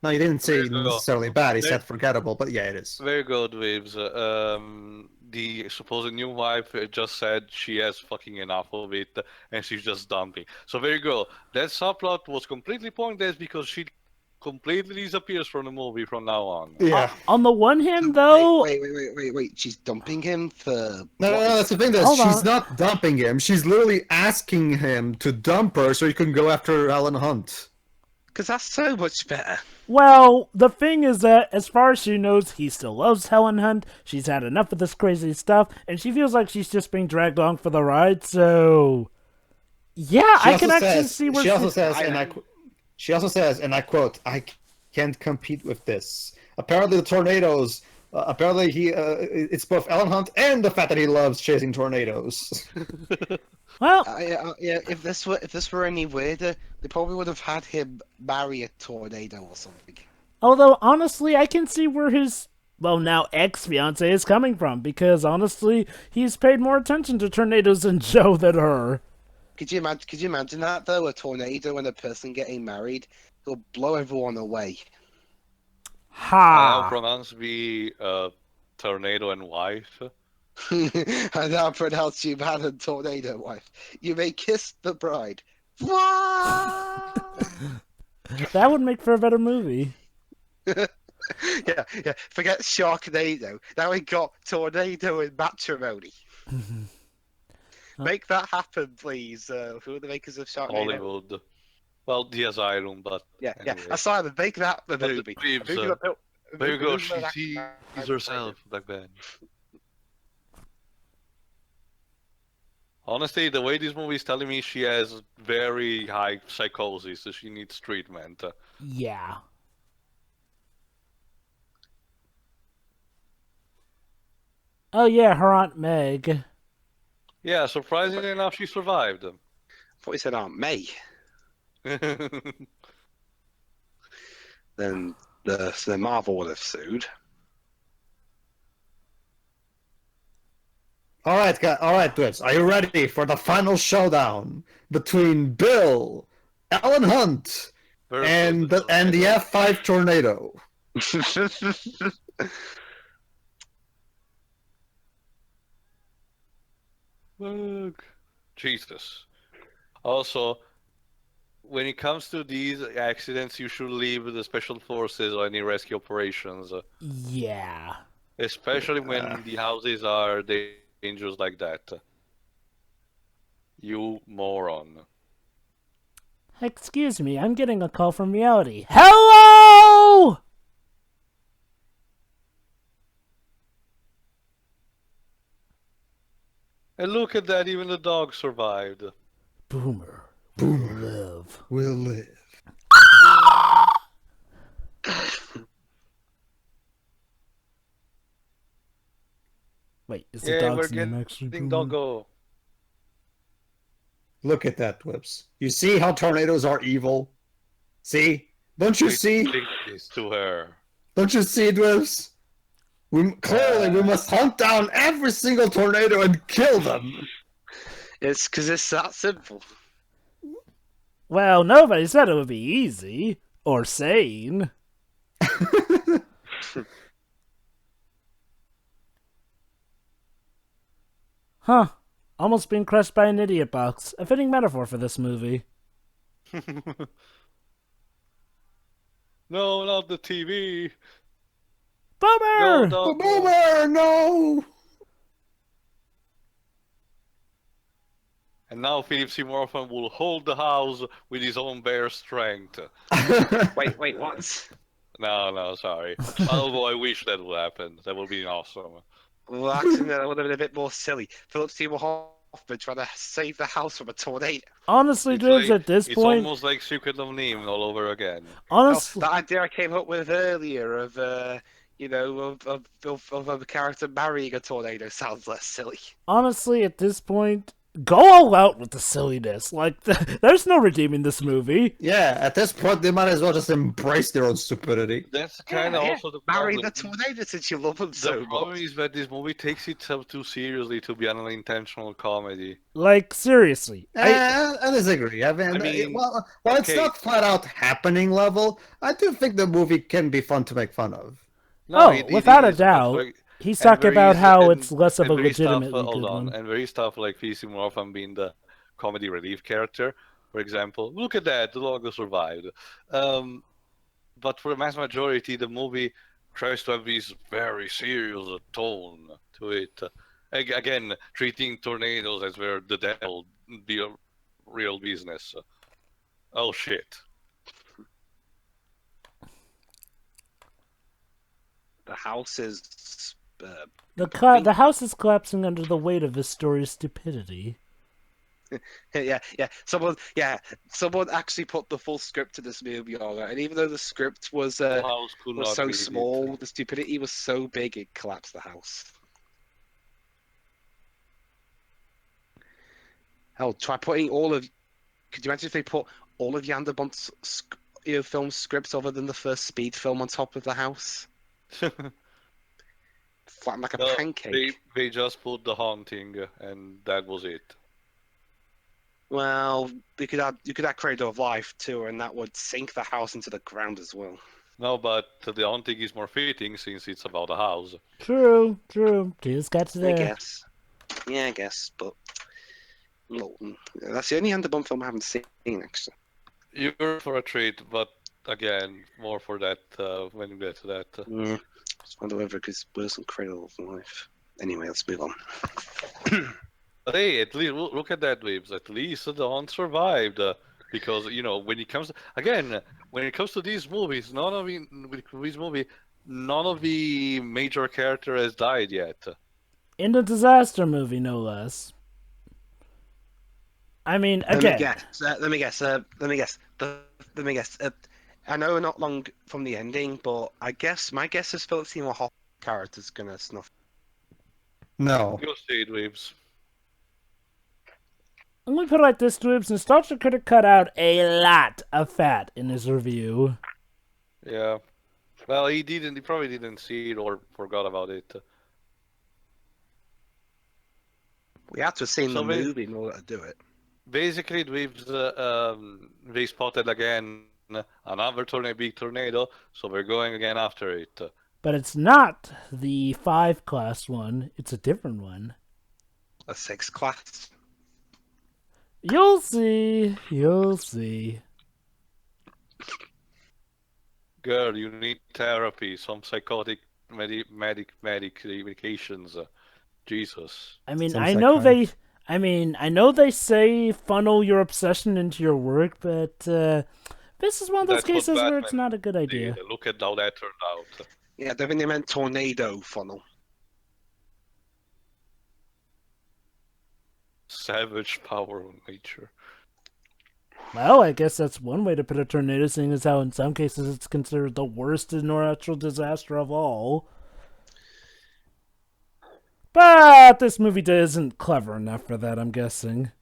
No, you didn't say There you go. necessarily bad. He There- said forgettable, but yeah, it is. Very good, Waves. The supposed new wife just said she has fucking enough of it, and she's just dumping. So there you go. That subplot was completely pointless because she completely disappears from the movie from now on. Yeah. On the one hand, though, Wait. She's dumping him for. No, that's the thing. That Hold she's on. not dumping him. She's literally asking him to dump her so he can go after Alan Hunt. Because that's so much better. well, the thing is that as far as she knows, he still loves Helen Hunt. She's had enough of this crazy stuff, and she feels like she's just being dragged along for the ride. So, yeah, She I can also actually says- see where she also she's- says, she also says, and I quote, "I can't compete with this." Apparently, the tornadoes. Apparently, it's both Alan Hunt and the fact that he loves chasing tornadoes. Well, Yeah. If this were any weirder, they probably would have had him marry a tornado or something. although honestly, I can see where his now ex-fiance is coming from, because honestly, he's paid more attention to tornadoes than Joe than her. Could you imagine that though? A tornado and a person getting married. He'll blow everyone away. I now Ha! pronounce the tornado and wife. I now pronounce you man and tornado wife. You may kiss the bride. That would make for a better movie. Yeah. Forget Sharknado. Now we got Tornado and Matrimony. Make that happen, please. Who are the makers of Sharknado? Hollywood. Well, the asylum, but Yeah. anyway. Asylum, make that the But the movie. Reeves, A movie about- a there you movie go, about she that- sees herself back then. Honestly, the way this movie is telling me she has very high psychosis, so she needs treatment. Yeah. Oh yeah, her Aunt Meg. Yeah, surprisingly enough, she survived. I thought you said Aunt May. Then the Marvel would have sued. All right, Twitch. Are you ready for the final showdown between Bill, Alan Hunt, and the F5 tornado? Look. Jesus. Also, when it comes to these accidents, you should leave the special forces or any rescue operations. Yeah. Especially when the houses are dangerous like that. You moron. Excuse me, I'm getting a call from reality. Hello! And look at that, even the dog survived. Boomer. Boomer. Will live. Will live. Wait, is the Yeah, we're dog's name actually getting Boomer? doggo. Look at that, Whips. You see how tornadoes are evil? See? Don't you see? Take this to her. Don't you see, Dwips? Clearly, we must hunt down every single tornado and kill them. It's because it's that simple. Well, nobody said it would be easy. Or sane. Huh. Almost being crushed by an idiot box. A fitting metaphor for this movie. No, not the TV. Boomer! Go, doggo. Boomer, no! And now Philip Seymour Hoffman will hold the house with his own bare strength. Wait, what? No, sorry. Although I wish that would happen. That would be awesome. Well, actually, that would have been a bit more silly. Philip Seymour Hoffman trying to save the house from a tornado. Honestly, Dibs, at this it's point... almost like Secret of Nim all over again. Honestly... That idea I came up with earlier of, of a character marrying a tornado sounds less silly. Honestly, at this point... Go all out with the silliness. Like, there's no redeeming this movie. Yeah, at this point, they might as well just embrace their own stupidity. That's kind of also the problem. Marry the tornado since you love them so The problem much. is that this movie takes itself too seriously to be an unintentional comedy. Like, seriously. I disagree. I mean, while it's okay. not flat out happening level, I do think the movie can be fun to make fun of. No, without a is, but doubt. like, He's talking about how it's less of a very stuff, legitimately hold good on, one. and very stuff like Philip Seymour Hoffman being the comedy relief character, for example. Look at that, the dog survived. But for the mass majority, the movie tries to have this very serious tone to it. Again, treating tornadoes as where the devil be a real business. Oh shit. The house is... The house is collapsing under the weight of his story's stupidity. yeah. Someone actually put the full script to this movie on it, and even though the script was so small, the stupidity was so big it collapsed the house. Hell, try putting all of... Could you imagine if they put all of Jan de Bont's film scripts other than the first Speed film on top of the house? Flattened like a pancake. They just put The Haunting, and that was it. Well, you could add Cradle of Life too, and that would sink the house into the ground as well. No, but the haunting is more fitting since it's about a house. True. Tears got to I there. guess. Yeah, I guess, but well, that's the only Underbomb film I haven't seen actually. You're for a treat, but again, more for that when you get to that. Yeah, just wonder whether it gets worse than Cradle of Life. Anyway, let's move on. But hey, at least look at that, Waves. At least the Haunt survived. Because when it comes when it comes to these movies, none of the major character has died yet. In the disaster movie, no less. I mean, again. Let me guess. I know we're not long from the ending, but my guess is Philip Seymour Hoffman's character's gonna snuff. No. Go see it, Waves. Let me put it like this, Dweebs. Nostalgia could have cut out a lot of fat in his review. Yeah. Well, he didn't. He probably didn't see it or forgot about it. We had to have seen the movie in order to do it. Basically, they spotted again another big tornado, so we're going again after it. But it's not the 5 class one. It's a different one. A 6 class. You'll see. You'll see. Girl, you need therapy, some psychotic medications. Jesus. I mean, Some I know they. psychiatrist. I know they say funnel your obsession into your work, but this is one of those That's what cases where it's Batman not a good idea. did. Look at how that turned out. Yeah, I think they meant tornado funnel. Savage power of nature. Well, I guess that's one way to put a tornado, seeing as how in some cases it's considered the worst natural disaster of all. But this movie isn't clever enough for that, I'm guessing.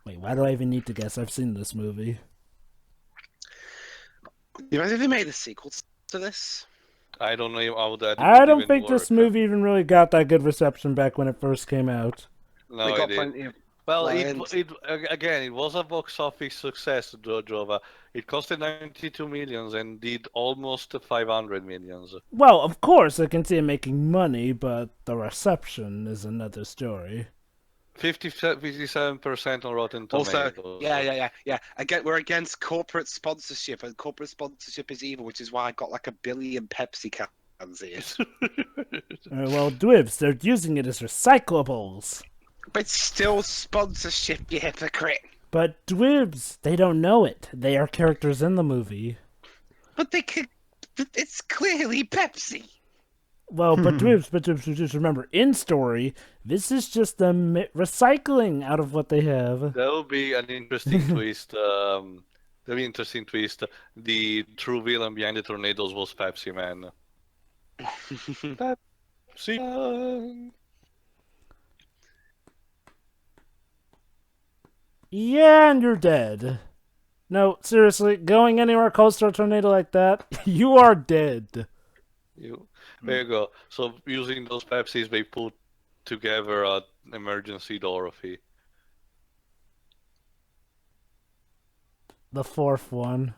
Wait, why do I even need to guess? I've seen this movie. You imagine if they made a sequel to this? I don't know how that. I would don't even think this work. movie even really got that good reception back when it first came out. No, They it got did. plenty of Well, clients. it was a box office success, Jova. It costed 92 millions and did almost 500 millions. Well, of course, I can see it making money, but the reception is another story. 57% on Rotten Tomatoes. Also, yeah. Again, we're against corporate sponsorship, and corporate sponsorship is evil, which is why I got like 1 billion Pepsi cans here. Well, Dwibs, they're using it as recyclables. But still sponsorship, you hypocrite. But Dwibs, they don't know it. They are characters in the movie. But they could. It's clearly Pepsi. Well, but Dwibs, remember, in story, this is just the recycling out of what they have. That'll be an interesting twist. That'll be an interesting twist. The true villain behind the tornadoes was Pepsi Man. Pepsi Man. Yeah, and you're dead. No, seriously, going anywhere close to a tornado like that, you are dead. There you go. So using those Pepsis, they put together an emergency Dorothy. The 4th one.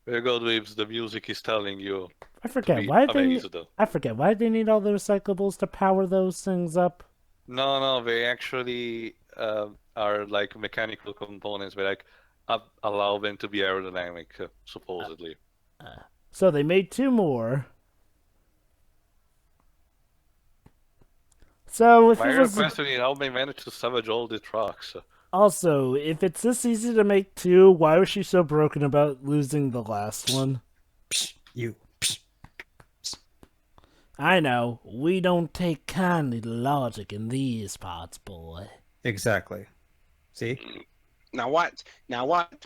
There you go, Dweebs. The music is telling you. I forget Be why amazed. they need all the recyclables to power those things up. No, they actually are like mechanical components. They like allow them to be aerodynamic, supposedly. So they made 2 more. So if My it real was question is how they managed to salvage all the trucks. also, if it's this easy to make 2, why was she so broken about losing the last one? Psh, you. Psh. I know, we don't take kindly to logic in these parts, boy. Exactly. See? Now what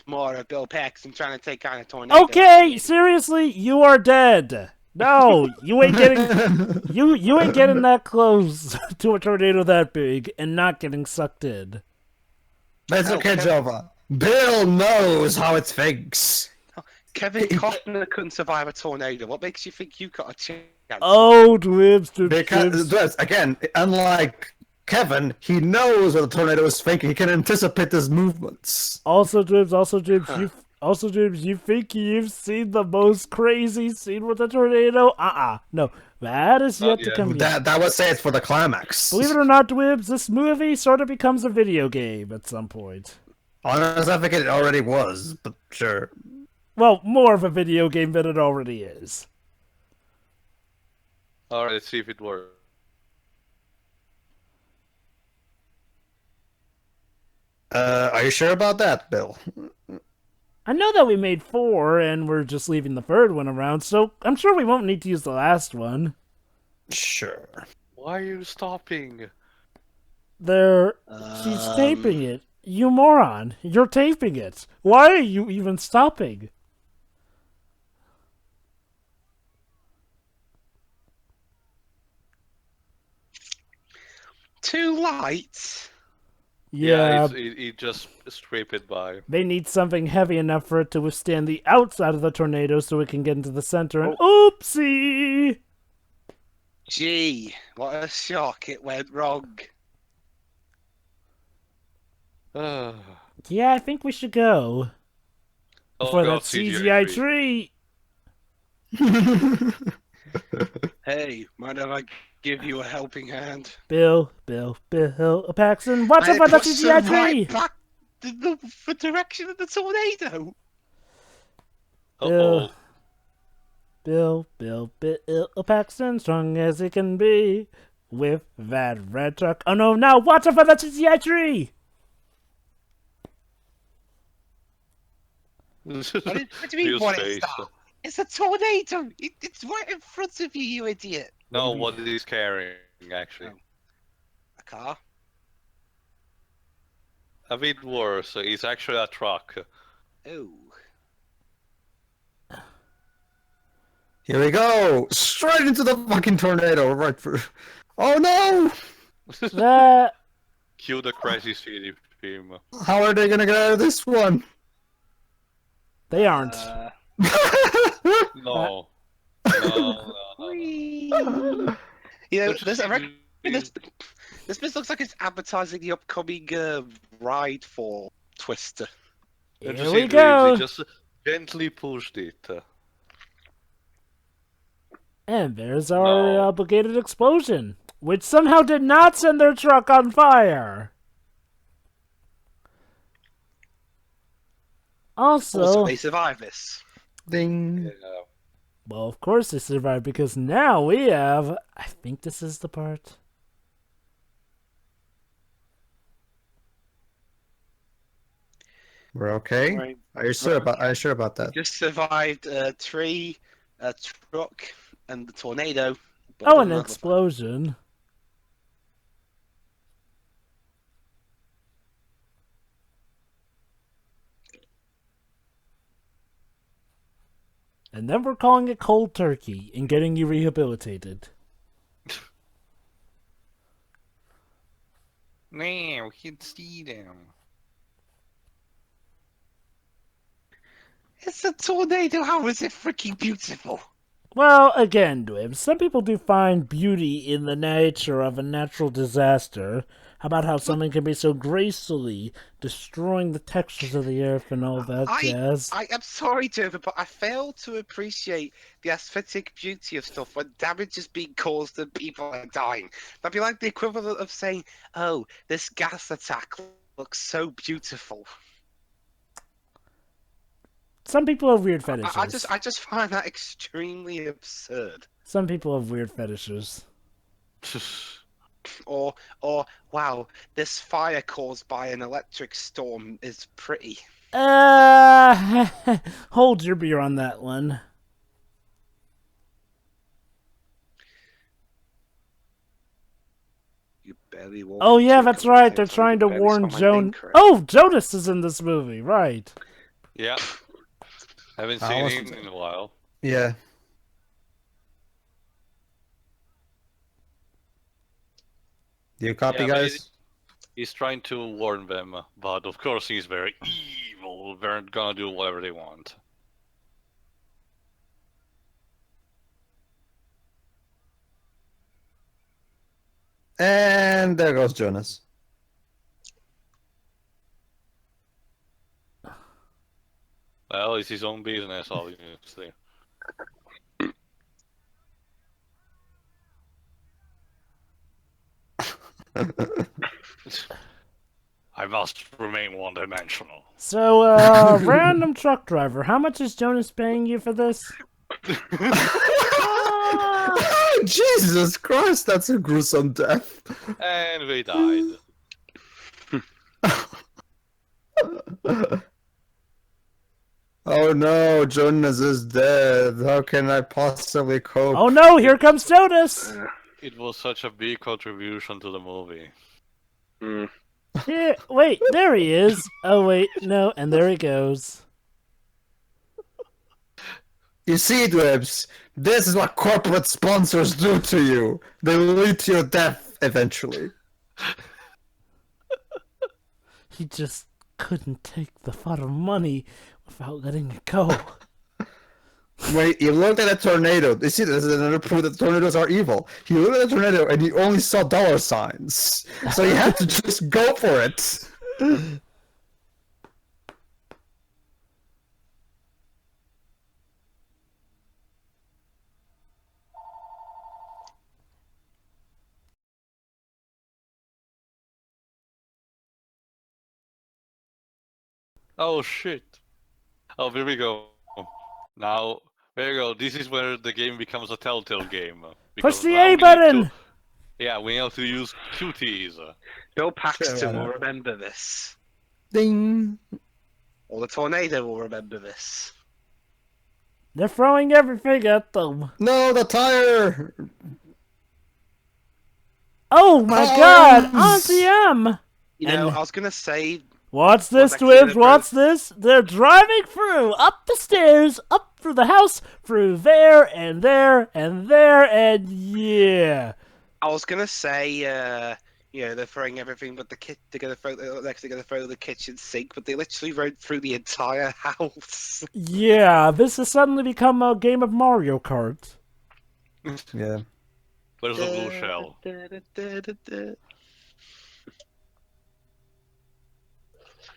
more of Bill Paxton trying to take on a tornado? Okay, seriously, you are dead. No, you ain't getting you ain't getting that close to a tornado that big and not getting sucked in. That's okay, Jova. Bill knows how it thinks. Kevin Costner couldn't survive a tornado. What makes you think you got a Oh, Dwibs, Dwibs, Because Dwibs. again, unlike Kevin, he knows what the tornado is thinking. He can anticipate his movements. Also, Dwibs, you think you've seen the most crazy scene with a tornado? No, that is Not yet to yet. come yet. That would say it's for the climax. Believe it or not, Dwibs, this movie sort of becomes a video game at some point. Honestly, I think it already was, but sure. Well, more of a video game than it already is. Alright, let's see if it works. Are you sure about that, Bill? I know that we made 4 and we're just leaving the 3rd one around, so I'm sure we won't need to use the last one. Sure. Why are you stopping? She's taping it. You moron. You're taping it. Why are you even stopping? Too light. Yeah, He just scraped it by. they need something heavy enough for it to withstand the outside of the tornado so it can get into the center and oopsie! Gee, what a shock! It went wrong. Yeah, I think we should go. Before that CGI tree! Hey, mind if I give you a helping hand? Bill, Paxton, watch out for that CGI tree! Back the direction of the tornado. Uh-oh. Bill Paxton, strong as he can be, with that red truck. Oh no, now watch out for that CGI tree! What do you mean, what is that? It's a tornado! It's right in front of you, you idiot! No, what he's carrying, actually. A car? A bit worse, it's actually a truck. Oh. Here we go! Straight into the fucking tornado, right through. Oh no! That... Cue the crazy city theme. How are they gonna get out of this one? They aren't. No. No. You know, I reckon this bit looks like it's advertising the upcoming ride for Twister. Here we go! They just gently pushed it. And there's our obligated explosion, which somehow did not send their truck on fire. Also, they survive this. Ding. Yeah. Well, of course they survived, because now we have... I think this is the part. We're okay? Right. Are you sure about that? Just survived a tree, a truck, and the tornado. but Oh, an another- explosion. And then we're calling it cold turkey and getting you rehabilitated. Man, we can see them. It's a tornado. How is it freaking beautiful? Well, again, Dwib, some people do find beauty in the nature of a natural disaster. How about how something can be so gracefully destroying the textures of the earth and all that jazz? I am sorry, David, but I fail to appreciate the aesthetic beauty of stuff when damage is being caused and people are dying. That'd be like the equivalent of saying, "Oh, this gas attack looks so beautiful." Some people have weird fetishes. I just find that extremely absurd. Some people have weird fetishes. Or wow, this fire caused by an electric storm is pretty. Hold your beer on that one. You barely walk Oh yeah, into a that's right. They're conversation, trying to you barely warn spell my name Joan. correct. Oh, Jonas is in this movie, right? Yeah. Haven't seen him in a while. Yeah. Do you copy, Yeah, but guys? He's trying to warn them, but of course he's very evil. They're gonna do whatever they want. And there goes Jonas. Well, it's his own business, obviously. I must remain one-dimensional. So, random truck driver, how much is Jonas paying you for this? Jesus Christ, that's a gruesome death. And we died. Oh no, Jonas is dead. How can I possibly cope? Oh no, here comes Jonas! It was such a big contribution to the movie. Here, wait, there he is. Oh wait, no, and there he goes. You see, Dwebs, this is what corporate sponsors do to you. They lead to your death eventually. He just couldn't take the thought of money without letting it go. Wait, you looked at a tornado. You see, this is another proof that tornadoes are evil. He looked at a tornado and he only saw dollar signs. So he had to just go for it. Oh shit. Oh, here we go. Now, there you go. This is where the game becomes a telltale game. Push the now we A need button! to- Yeah, we have to use cuties. Bill Paxton Sure, why will not? remember this. Ding. Or the tornado will remember this. They're throwing everything at them. No, the tire. Oh my god! Auntie M! You know, And- I was gonna say What's this, actually Dwibs? the What's this? They're driving through, up the stairs, up through the house, through there, and there, and there, and yeah. they're throwing everything but the kit. They're gonna throw the kitchen sink, but they literally rode through the entire house. Yeah, this has suddenly become a game of Mario Kart. Yeah. Where's the blue shell?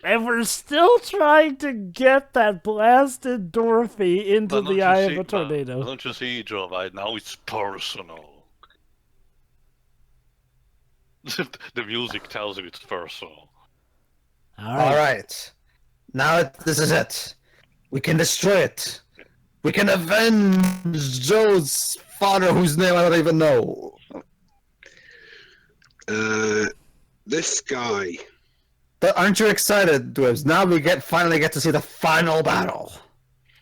And we're still trying to get that blasted Dorothy into But the eye of a tornado. Don't you see, Joe? Right now it's personal. The music tells you it's personal. Alright. Now this is it. We can destroy it. We can avenge Joe's father, whose name I don't even know. This guy. But aren't you excited, Dwebs? Now we finally get to see the final battle.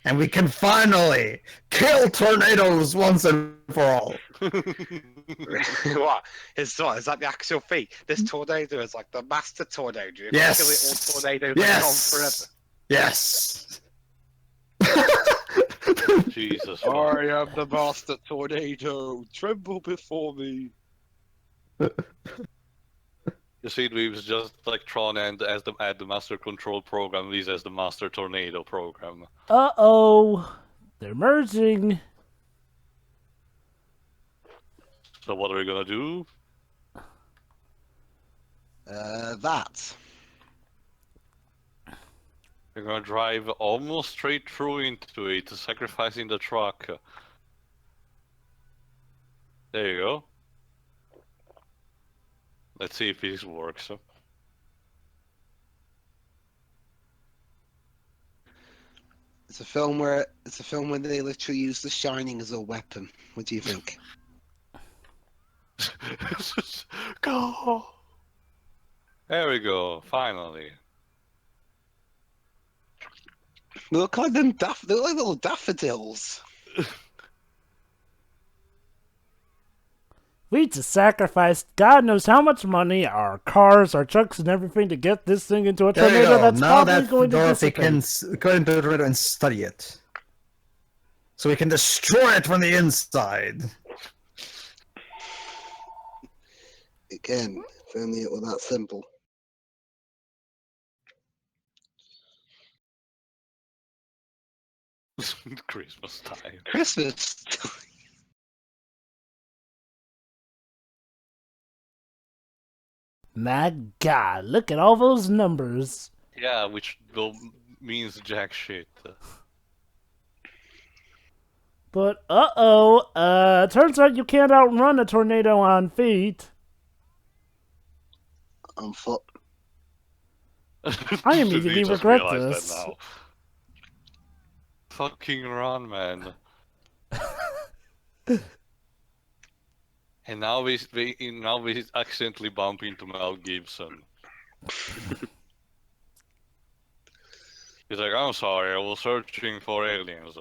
And we can finally kill tornadoes once and for all. What? Is that the actual feat? This tornado is like the master tornado. If Yes. you kill it, all tornadoes Yes. are gone forever. Yes. Jesus. I am the master tornado. Tremble before me. You see, Dweebs, just like Tron and as the Master Control program, these as the Master Tornado program. Uh-oh. They're merging. So what are we gonna do? That. We're gonna drive almost straight through into it, sacrificing the truck. There you go. Let's see if this works. It's a film where they literally use The Shining as a weapon. What do you think? Go! There we go, finally. They look like them they look like little daffodils. We just sacrificed God knows how much money, our cars, our trucks, and everything to get this thing into a There you tornado go. that's Now probably that going to Dorothy dissipate. can go into the tornado and study it. So we can destroy it from the inside. Again, if only it were that simple. Christmas time. Christmas. My God, look at all those numbers. Yeah, which means jack shit. But turns out you can't outrun a tornado on feet. On foot. I You immediately just regret realized this. that now. Fucking run, man. And now we accidentally bump into Mel Gibson. He's like, I'm sorry, I was searching for aliens.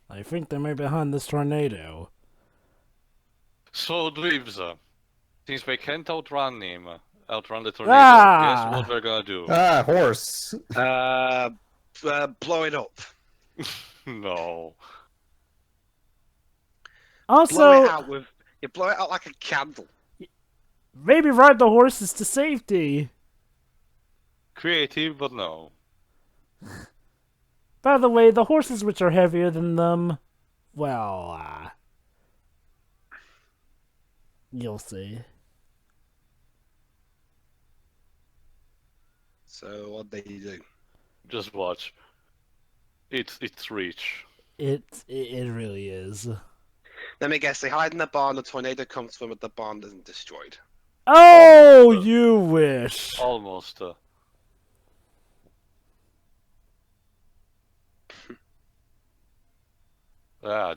I think they may be behind this tornado. So, Dweebs, since they can't outrun the tornado, Ah! guess what we're gonna do? Horse. Blow it up. No. Also, You blow it out like a candle. maybe ride the horses to safety. Creative, but no. By the way, the horses which are heavier than them, well, you'll see. So what they do? Just watch. It's reach. It really is. Let me guess. They hide in the barn. The tornado comes from it. The barn isn't destroyed. Oh, you wish. Almost.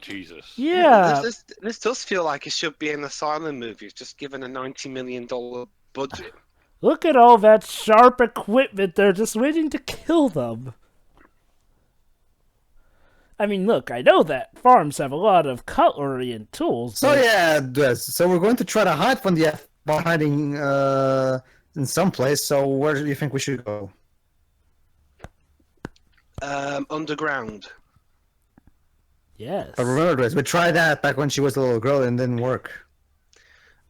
Jesus. Yeah. This does feel like it should be an asylum movie. It's just given a $90 million budget. Look at all that sharp equipment. They're just waiting to kill them. I mean, look, I know that farms have a lot of cutlery and tools. So but- yeah, so we're going to try to hide from the by hiding in some place. So where do you think we should go? Underground. Yes. I remember this. We tried that back when she was a little girl and it didn't work.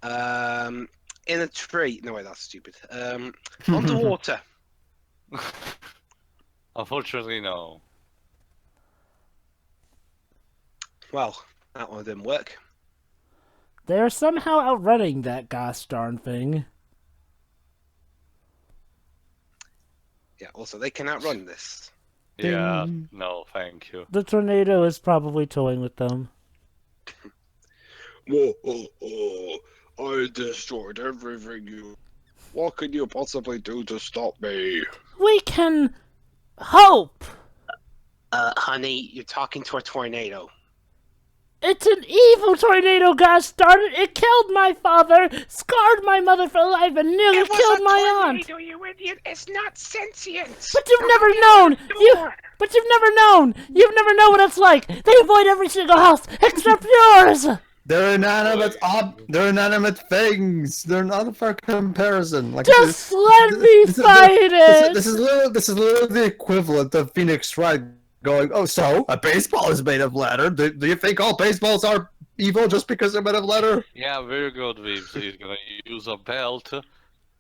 In a tree. No, wait, that's stupid. Underwater. Unfortunately, no. Well, that one didn't work. They're somehow outrunning that gosh darn thing. Yeah, also, they can outrun this. Yeah, Ding. no, thank you. The tornado is probably toying with them. Whoa, I destroyed everything you... What could you possibly do to stop me? We can hope. Honey, you're talking to a tornado. It's an evil tornado, gosh darn it! It killed my father, scarred my mother for life, and nearly killed my aunt. You idiot! It's not sentient. But you've never known. But you've never known. You've never known what it's like. They avoid every single house except yours. They're inanimate things. They're not for comparison. Like Just let me fight it. This is literally the equivalent of Phoenix Wright going, oh, so a baseball is made of leather. Do you think all baseballs are evil just because they're made of leather? Yeah, very good, Vives. He's gonna use a belt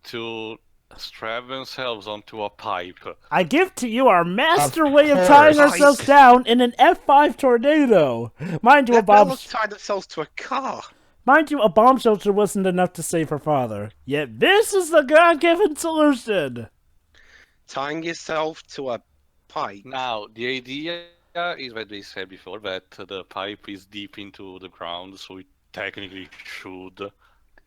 to strap themselves onto a pipe. I give to you our master Of way of course. tying ourselves down in an F5 tornado. Mind you, a bomb tied themselves to a car. Mind you, a bomb shelter wasn't enough to save her father. Yet this is the God-given solution. Tying yourself to a pipe. Now, the idea is what they said before, that the pipe is deep into the ground, so it technically should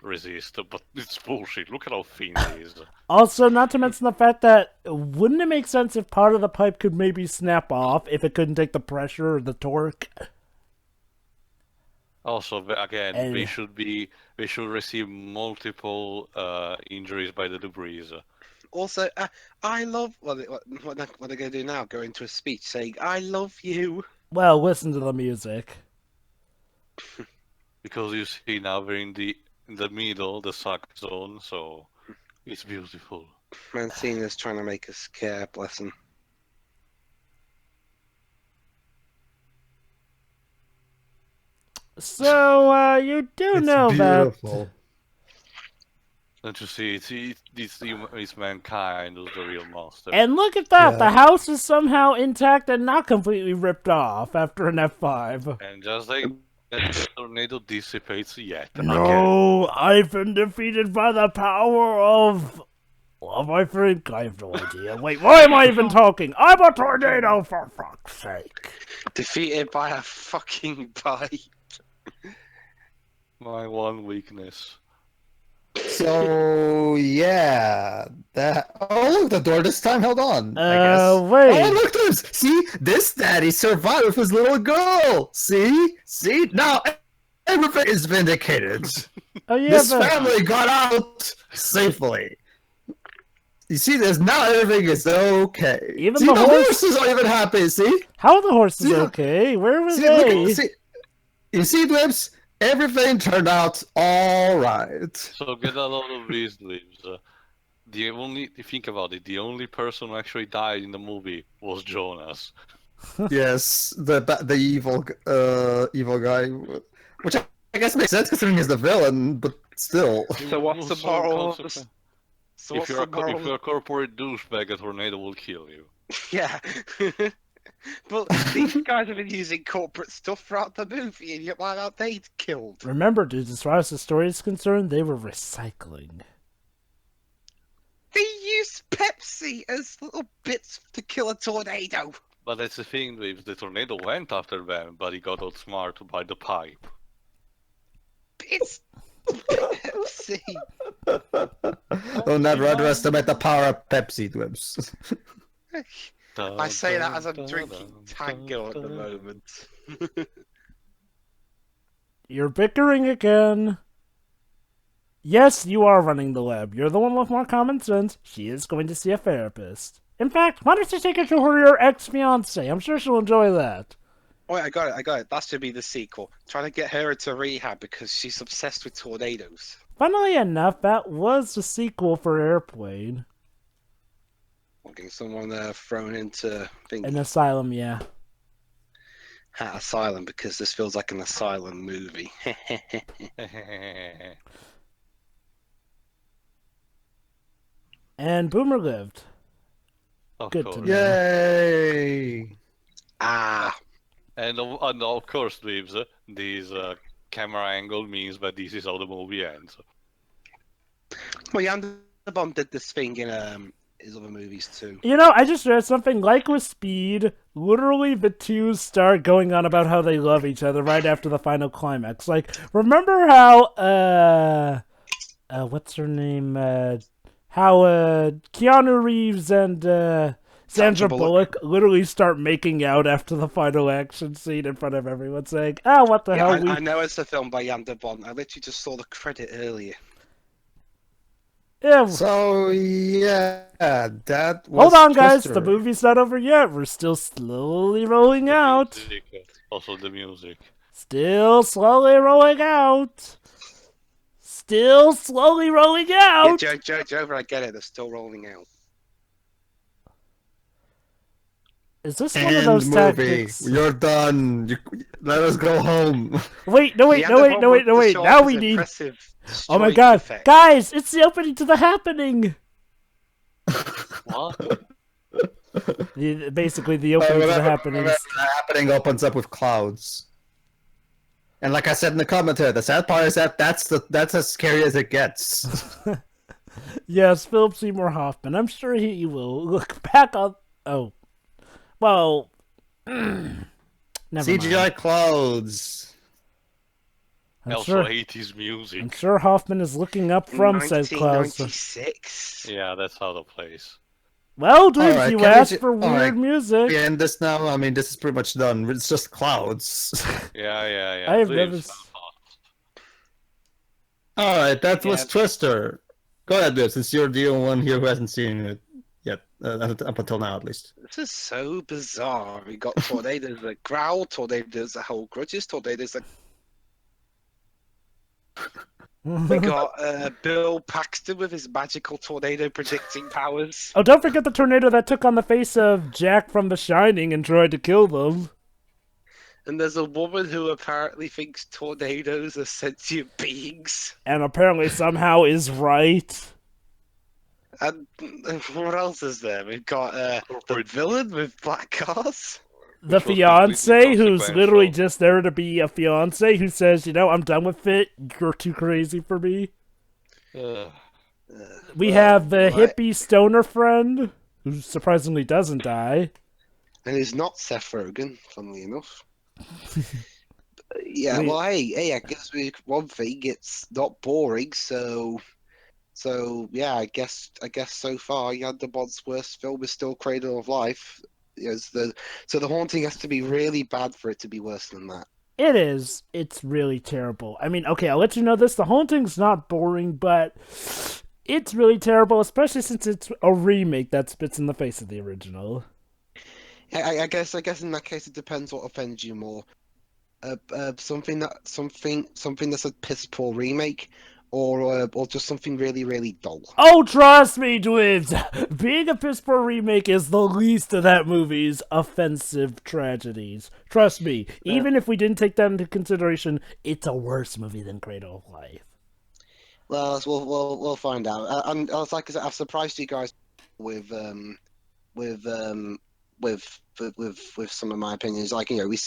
resist, but it's bullshit. Look at how thin it is. Also, not to mention the fact that wouldn't it make sense if part of the pipe could maybe snap off if it couldn't take the pressure or the torque? Also, again, And- they should receive multiple injuries by the debris. Also, I love... What are they going to do now? Go into a speech saying, I love you. Well, listen to the music. Because you see now we're in the middle, the suck zone, so it's beautiful. Mancini's trying to make us care, bless him. So, you do It's know that... beautiful. Don't you see? It's mankind who's the real monster. And look at that, Yeah. the house is somehow intact and not completely ripped off after an F5. And just like that the tornado dissipates yet again. No, I've been defeated by the power of... I think I have no idea. Wait, why am I even talking? I'm a tornado, for fuck's sake. Defeated by a fucking pipe. My one weakness. So yeah, that. Oh, look, the door this time held on. I guess. Wait. Oh, look, there's. See, this daddy survived with his little girl. See, now everything is vindicated. Oh yeah, This but... family got out safely. You see this? Now everything is okay. Even see, the the horse- horses are even happy. See? How are the horses See, okay? Where were See, they? look, you see, Dwebs? Everything turned out all right. So get a load of these, Dweebs. If you think about it, the only person who actually died in the movie was Jonas. Yes, the evil guy, which I guess makes sense considering he's the villain, but still. So what's the moral of this? So If what's you're, the if you're moral? a corporate douchebag, a tornado will kill you. Yeah. But these guys have been using corporate stuff throughout the movie, and yet why aren't they killed? Remember, dude, as far as the story is concerned, they were recycling. They used Pepsi as little bits to kill a tornado. But that's the thing, Dweebs. The tornado went after them, but he got outsmarted by the pipe. It's Pepsi. Don't ever underestimate the power of Pepsi, Dwebs. I say that as I'm drinking Tango at the moment. You're bickering again. Yes, you are running the lab. You're the one with more common sense. She is going to see a therapist. In fact, why don't you take her to her ex-fiance? I'm sure she'll enjoy that. Oh, wait, I got it. That should be the sequel. Trying to get her into rehab because she's obsessed with tornadoes. Funnily enough, that was the sequel for Airplane. Getting someone thrown into An asylum, yeah. asylum because this feels like an asylum movie. And Boomer lived. Of Good to course. know. Yay! And of course, Dweebs, this camera angle means that this is how the movie ends. Well, Yanderbomb did this thing in his other movies too. You know, I just read something like with Speed, literally the two start going on about how they love each other right after the final climax. Like, remember how, what's her name? How Keanu Reeves and Sandra Bullock literally start making out after the final action scene in front of everyone saying, "Ah, what the hell?" I know it's a film by Yanderbomb. I literally just saw the credit earlier. Yeah. So yeah, that was. Hold on, guys. Twister. The movie's not over yet. We're still slowly rolling out. Also the music. Still slowly rolling out. Still slowly rolling out. Yeah, Joe, I get it. They're still rolling out. Is this one End of those movie. tactics? You're done. Let us go home. Wait, no, wait. Now we need. Oh my god, guys! It's the opening to The Happening. What? Basically, the opening to The Happening. The Happening opens up with clouds. And like I said in the commentary, the sad part is that that's as scary as it gets. Yes, Philip Seymour Hoffman. I'm sure he will look back on. Oh, well. Never CGI mind. clouds. I'm Also sure. 80s music. I'm sure Hoffman is looking up from said clouds. 1996. Yeah, that's how the place. Well, dude, Alright, you can we asked ju- for weird alright. music. We end this now. I mean, this is pretty much done. It's just clouds. Yeah. I have Please, never. All right, that was Yeah. Twister. Go ahead, Bill, since you're the only one here who hasn't seen it yet, up until now at least. This is so bizarre. We got tornadoes that growl, tornadoes that hold grudges, tornadoes that. We got Bill Paxton with his magical tornado predicting powers. Oh, don't forget the tornado that took on the face of Jack from The Shining and tried to kill them. And there's a woman who apparently thinks tornadoes are sentient beings. And apparently somehow is right. And what else is there? We've got the villain with black cars. the which was completely fiance who's literally consequential. just there to be a fiance who says, I'm done with it. You're too crazy for me. Ugh. We Well, have the right. hippie stoner friend who surprisingly doesn't die. And it's not Seth Rogen, funnily enough. Yeah, We- well, hey, I guess one thing, it's not boring, so yeah, I guess so far, Yanda Bod's worst film is still Cradle of Life. So the haunting has to be really bad for it to be worse than that. It is. It's really terrible. I mean, okay, I'll let you know this. The haunting's not boring, but it's really terrible, especially since it's a remake that spits in the face of the original. I guess in that case it depends what offends you more. Something that's a piss poor remake, or just something really really dull. Oh, trust me, Dwibs! Being a piss poor remake is the least of that movie's offensive tragedies. Trust me, even if we didn't take that into consideration, it's a worse movie than Cradle of Life. Well, we'll find out. And like I said, I've surprised you guys with with um with some of my opinions. Like I've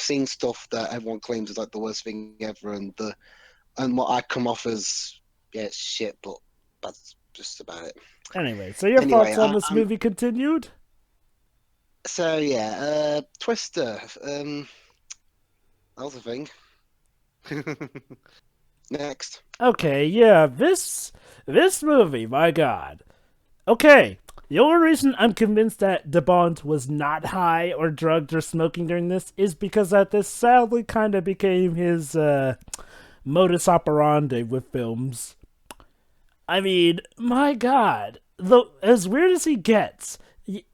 seen stuff that everyone claims is like the worst thing ever, and what I come off as it's shit, but that's just about it. Anyway, so your Anyway, thoughts on this movie continued? So yeah, Twister. That was a thing. Next. Okay, yeah, this movie, my god. Okay, the only reason I'm convinced that DeBont was not high or drugged or smoking during this is because that this sadly kind of became his modus operandi with films. I mean, my god, as weird as he gets,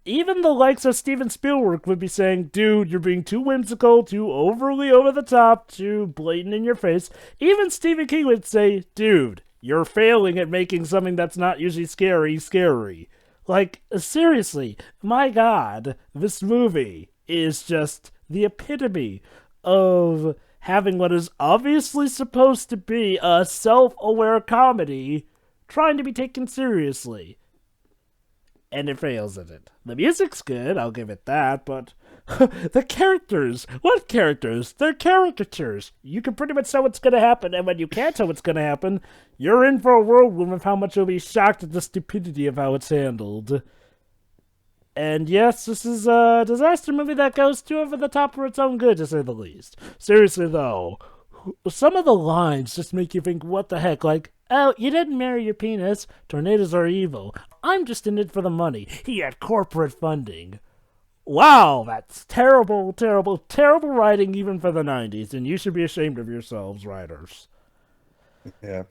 even the likes of Steven Spielberg would be saying, dude, you're being too whimsical, too overly over the top, too blatant in your face. Even Stephen King would say, dude, you're failing at making something that's not usually scary. Like, seriously, my god, this movie is just the epitome of having what is obviously supposed to be a self-aware comedy trying to be taken seriously. And it fails at it. The music's good, I'll give it that, but the characters, what characters? They're caricatures. You can pretty much tell what's going to happen, and when you can't tell what's going to happen, you're in for a whirlwind of how much you'll be shocked at the stupidity of how it's handled. And yes, this is a disaster movie that goes too over the top for its own good, to say the least. Seriously, though, some of the lines just make you think, what the heck? Like, oh, you didn't marry your penis. Tornadoes are evil. I'm just in it for the money. He had corporate funding. Wow, that's terrible writing even for the 90s, and you should be ashamed of yourselves, writers. Yeah.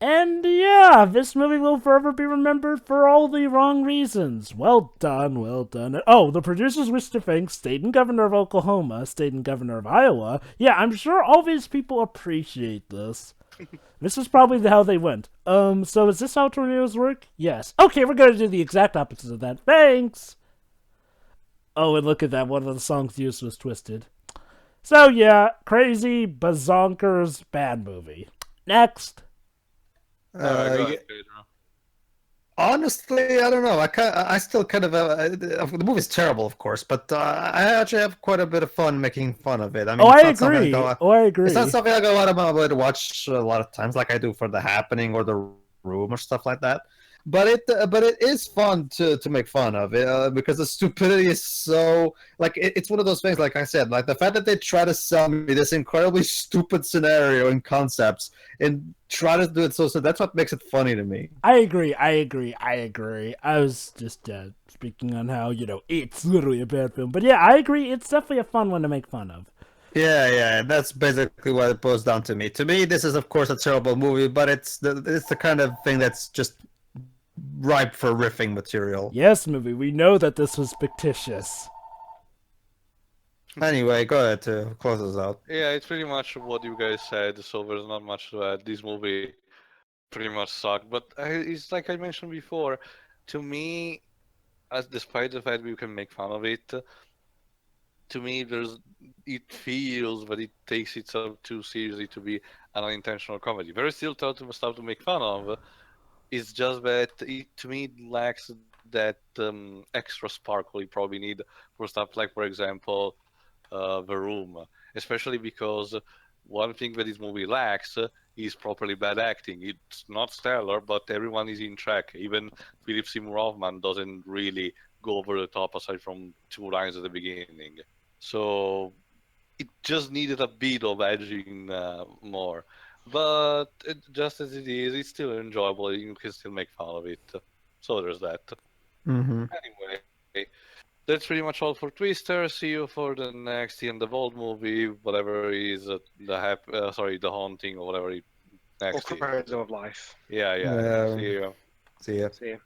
And yeah, this movie will forever be remembered for all the wrong reasons. Well done. Oh, the producers wish to thank State and Governor of Oklahoma, State and Governor of Iowa. Yeah, I'm sure all these people appreciate this. This is probably how they went. So is this how tornadoes work? Yes. Okay, we're gonna do the exact opposite of that. Thanks! Oh, and look at that, one of the songs used was Twisted. So yeah, crazy, bazonkers, bad movie. Next. Go ahead, Yeah. Pedro. Honestly, I don't know. I still kind of the movie's terrible, of course, but I actually have quite a bit of fun making fun of it. I mean, Oh, it's I not something agree. I agree. It's not something I go out of my way to watch a lot of times, like I do for The Happening or The Room or stuff like that. But it is fun to make fun of it because the stupidity is so it's one of those things. Like I said, like the fact that they try to sell me this incredibly stupid scenario and concepts and try to do it so that's what makes it funny to me. I agree. I was just speaking on how, it's literally a bad film. But yeah, I agree. It's definitely a fun one to make fun of. Yeah, that's basically what it boils down to me. To me, this is of course a terrible movie, but it's the kind of thing that's just ripe for riffing material. Yes, movie. We know that this was fictitious. Anyway, go ahead to close us out. Yeah, it's pretty much what you guys said, so there's not much to add. This movie pretty much sucked, but it's like I mentioned before, to me, as despite the fact we can make fun of it, to me, it feels that it takes itself too seriously to be an unintentional comedy. There is still stuff to make fun of. It's just that to me it lacks that extra sparkle you probably need for stuff like, for example, the room, especially because one thing that this movie lacks is properly bad acting. It's not stellar, but everyone is in check. Even Philip Seymour Hoffman doesn't really go over the top aside from two lines at the beginning. So it just needed a bit of edging more. But just as it is, it's still enjoyable. You can still make fun of it. So there's that. Mm-hmm. Anyway, that's pretty much all for Twister. See you for the next In the Vault movie, whatever is the haunting or whatever Or next is. Cradle of Life. Yeah. See you. See ya. See you.